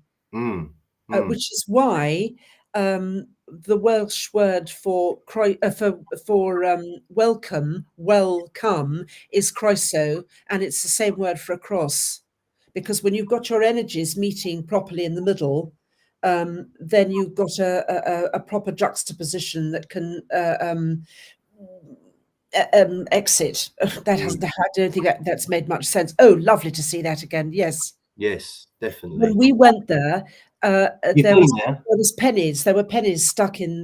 which is why the Welsh word for welcome is croeso, and it's the same word for a cross, because when you've got your energies meeting properly in the middle, then you've got a proper juxtaposition that can exit. I don't think that's made much sense. Oh, lovely to see that again. Yes. Yes, definitely. When we went there, there was pennies. There were pennies stuck in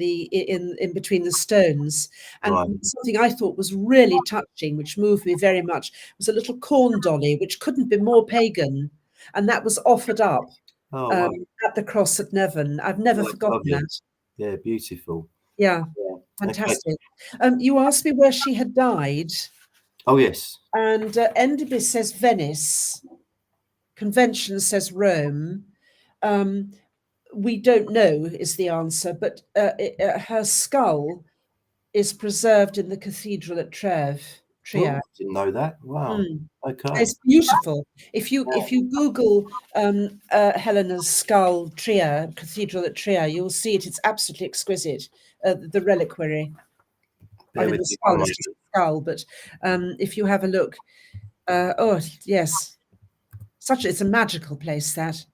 between the stones, and something I thought was really touching, which moved me very much, was a little corn dolly, which couldn't be more pagan, and that was offered up at the cross at Nevern. I've never forgotten that. Yeah, beautiful. Yeah, fantastic. Okay. You asked me where she had died. Oh yes. And Enderbie says Venice. Convention says Rome. We don't know is the answer, but her skull is preserved in the cathedral at Trier. Oh, didn't know that. Wow. Okay. It's beautiful. If you Google Helena's skull, Trier, cathedral at Trier, you'll see it. It's absolutely exquisite. The reliquary. I mean, the skull is just a skull, but if you have a look, oh yes. It's a magical place, that.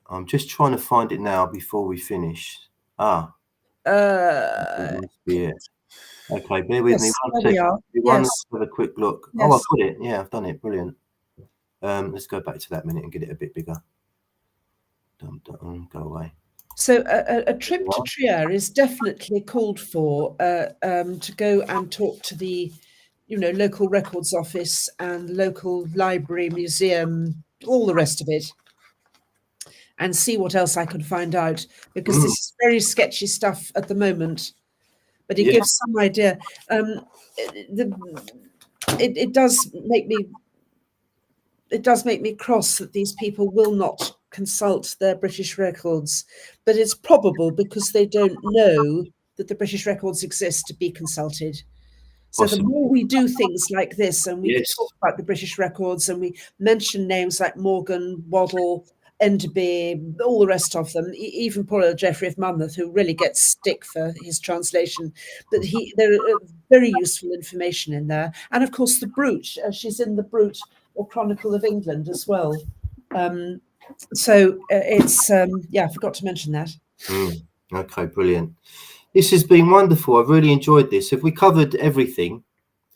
I'm just trying to find it now before we finish. That must be it. Okay, bear with me 1 second. Let's have a quick look. Yes. Oh, I've got it. Yeah, I've done it. Brilliant. Let's go back to that minute and get it a bit bigger. Go away. So a trip to Trier is definitely called for to go and talk to the local records office and local library, museum, all the rest of it, and see what else I could find out, because this is very sketchy stuff at the moment, but it gives some idea. It does make me cross that these people will not consult their British records, but it's probable because they don't know that the British records exist to be consulted. So the more we do things like this, and we talk about the British records, and we mention names like Morgan, Waddle, Enderbie, all the rest of them, even poor old Geoffrey of Monmouth, who really gets stick for his translation, but there are very useful information in there. And of course, the brute, she's in the brute, or Chronicle of England as well. So it's yeah, I forgot to mention that. Okay, brilliant. This has been wonderful. I've really enjoyed this. Have we covered everything?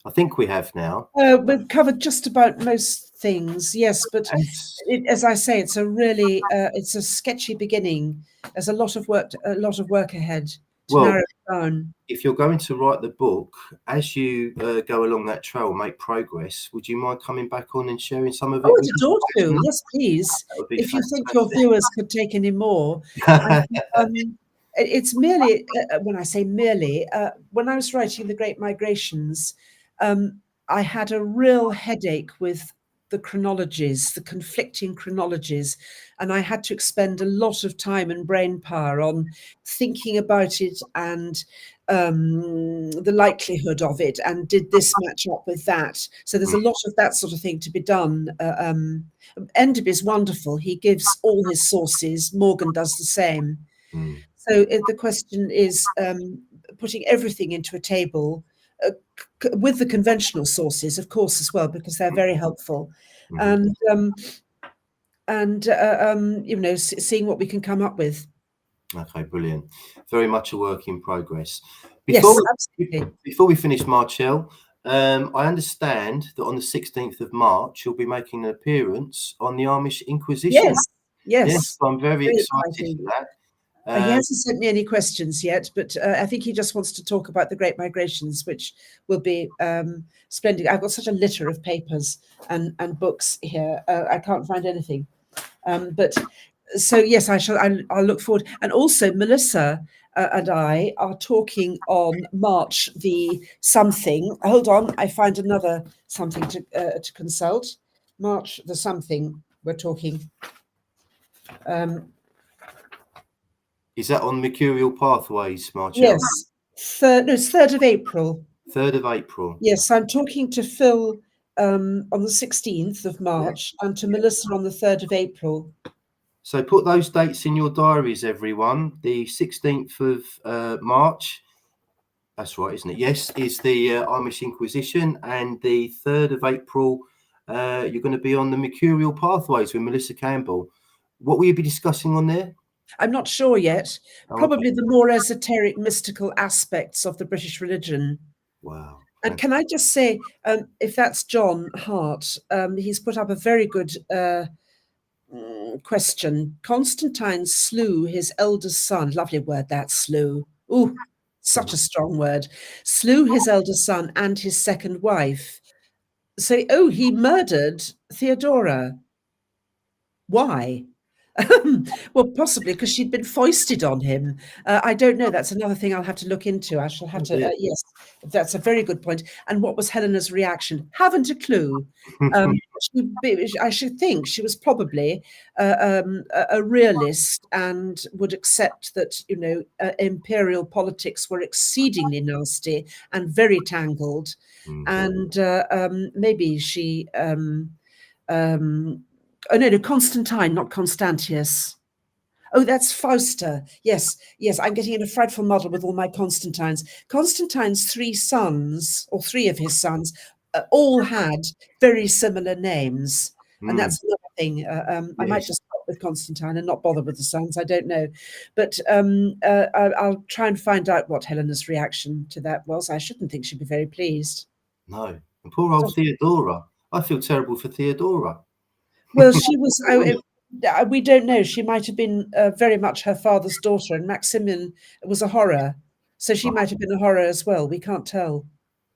I think we have now. We've covered just about most things, yes, but as I say, it's a really it's a sketchy beginning. There's a lot of work ahead to narrow it down. If you're going to write the book, as you go along that trail, make progress, would you mind coming back on and sharing some of it? Oh, I'd adore to. Yes, please. If you think your viewers could take any more. It's merely, when I say merely, when I was writing The Great Migrations, I had a real headache with the chronologies, the conflicting chronologies, and I had to expend a lot of time and brain power on thinking about it and the likelihood of it, and did this match up with that? So there's a lot of that sort of thing to be done. Enderbie is wonderful. He gives all his sources. Morgan does the same. So the question is putting everything into a table with the conventional sources, of course, as well, because they're very helpful, and you know, seeing what we can come up with. Okay, brilliant. Very much a work in progress. Yes, absolutely. Before we finish, Marcel, I understand that on the 16th of March you'll be making an appearance on the Amish Inquisition. Yes, I'm very excited for that. He hasn't sent me any questions yet, but I think he just wants to talk about the Great Migrations, which will be splendid. I've got such a litter of papers and books here. I can't find anything. But so, yes, I'll look forward. And also, Melissa and I are talking on March the something. Hold on, I find another something to consult. March the something we're talking. Is that on Mercurial Pathways, Marcel? Yes, it's 3rd of April. 3rd of April. Yes, I'm talking to Phil on the 16th of March and to Melissa on the 3rd of April. So put those dates in your diaries, everyone. The 16th of March, that's right, isn't it? Yes, is the Amish Inquisition, and the 3rd of April, you're going to be on the Mercurial Pathways with Melissa Campbell. What will you be discussing on there? I'm not sure yet. Probably the more esoteric, mystical aspects of the British religion. Wow. And can I just say, if that's John Hart, he's put up a very good question. Constantine slew his eldest son. Lovely word, that, slew. Ooh, such a strong word. Slew his eldest son and his second wife. So, he murdered Theodora. Why? Well, possibly because she'd been foisted on him. I don't know. That's another thing I'll have to look into. I shall have to. Yes, that's a very good point. And what was Helena's reaction? Haven't a clue. I should think she was probably a realist and would accept that, you know, imperial politics were exceedingly nasty and very tangled, and maybe she. Oh, no, Constantine, not Constantius. Oh, that's Fausta. Yes, I'm getting in a frightful muddle with all my Constantines. Constantine's 3 sons, or 3 of his sons, all had very similar names. And that's another thing. I might just stop with Constantine and not bother with the sons. I don't know. But I'll try and find out what Helena's reaction to that was. I shouldn't think she'd be very pleased. No. And poor old Theodora. I feel terrible for Theodora. Well, she was, we don't know. She might have been very much her father's daughter, and Maximian was a horror. So she might have been a horror as well. We can't tell.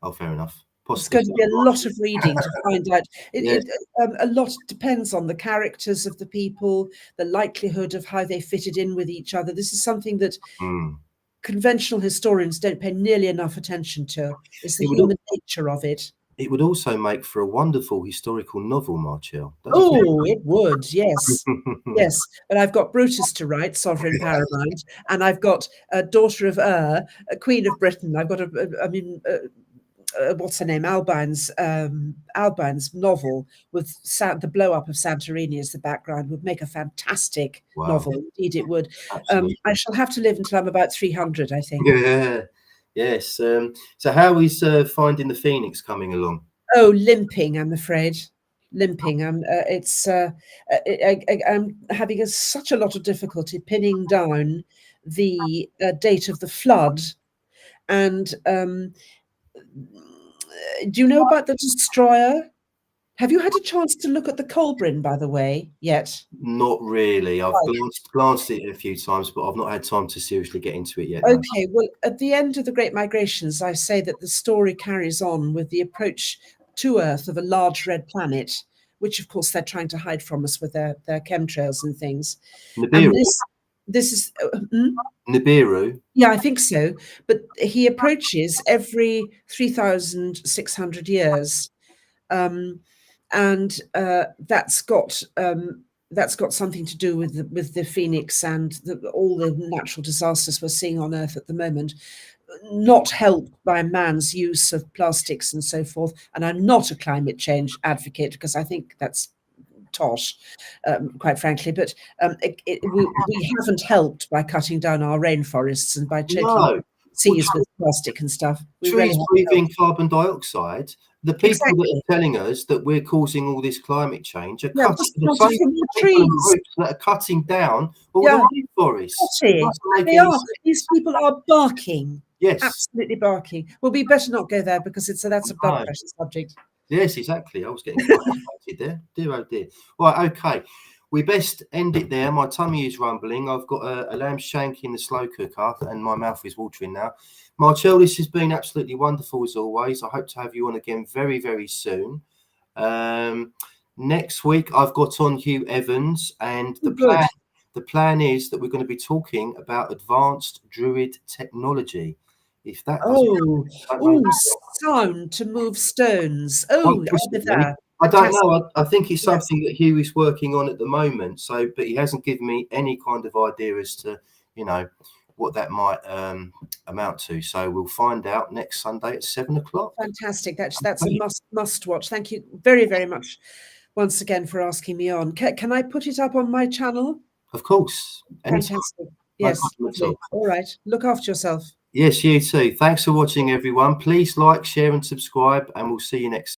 Oh, fair enough. It's going to be a lot of reading to find out. A lot depends on the characters of the people, the likelihood of how they fitted in with each other. This is something that conventional historians don't pay nearly enough attention to. It's the human nature of it. It would also make for a wonderful historical novel, Marcel. It would, yes. Yes, but I've got Brutus to write, Sovereign Paramount, and I've got a Daughter of a Queen of Britain. I've got what's her name? Albine's novel with the blow up of Santorini as the background would make a fantastic novel. Indeed, it would. I shall have to live until I'm about 300, I think. Yeah. Yes. So how is Finding the Phoenix coming along? Oh, limping, I'm afraid. limping. I'm having such a lot of difficulty pinning down the date of the flood. And do you know about the destroyer? Have you had a chance to look at the Colbrin, by the way, yet? Not really. I've glanced at it a few times, but I've not had time to seriously get into it yet. Okay, well, at the end of the Great Migrations, I say that the story carries on with the approach to Earth of a large red planet, which, of course, they're trying to hide from us with their chemtrails and things. Nibiru. And this is... Nibiru? Yeah, I think so. But he approaches every 3,600 years. And that's got something to do with the Phoenix and all the natural disasters we're seeing on Earth at the moment, not helped by man's use of plastics and so forth. And I'm not a climate change advocate because I think that's tosh, quite frankly. But we haven't helped by cutting down our rainforests and by choking seas with plastic and stuff. Trees breathing carbon dioxide. The people that are telling us that we're causing all this climate change are cutting the same trees that are cutting down all the rainforests. They are. These people are barking. Yes, absolutely barking. Well, we better not go there because that's a blood pressure subject. Yes, exactly. I was getting excited there. Dear, oh dear. Right, okay. We best end it there. My tummy is rumbling. I've got a lamb shank in the slow cooker and my mouth is watering now. Marcel, this has been absolutely wonderful as always. I hope to have you on again very, very soon. Next week, I've got on Hugh Evans, and the plan is that we're going to be talking about advanced druid technology. If that sound to move stones. I don't know. I think it's something that Hugh is working on at the moment. So, but he hasn't given me any kind of idea as to, what that might amount to. So we'll find out next Sunday at 7 o'clock. Fantastic. That's a must watch. Thank you very, very much once again for asking me on. Can I put it up on my channel? Of course. Fantastic. Yes. All right. Look after yourself. Yes, you too. Thanks for watching, everyone. Please like, share and subscribe, and we'll see you next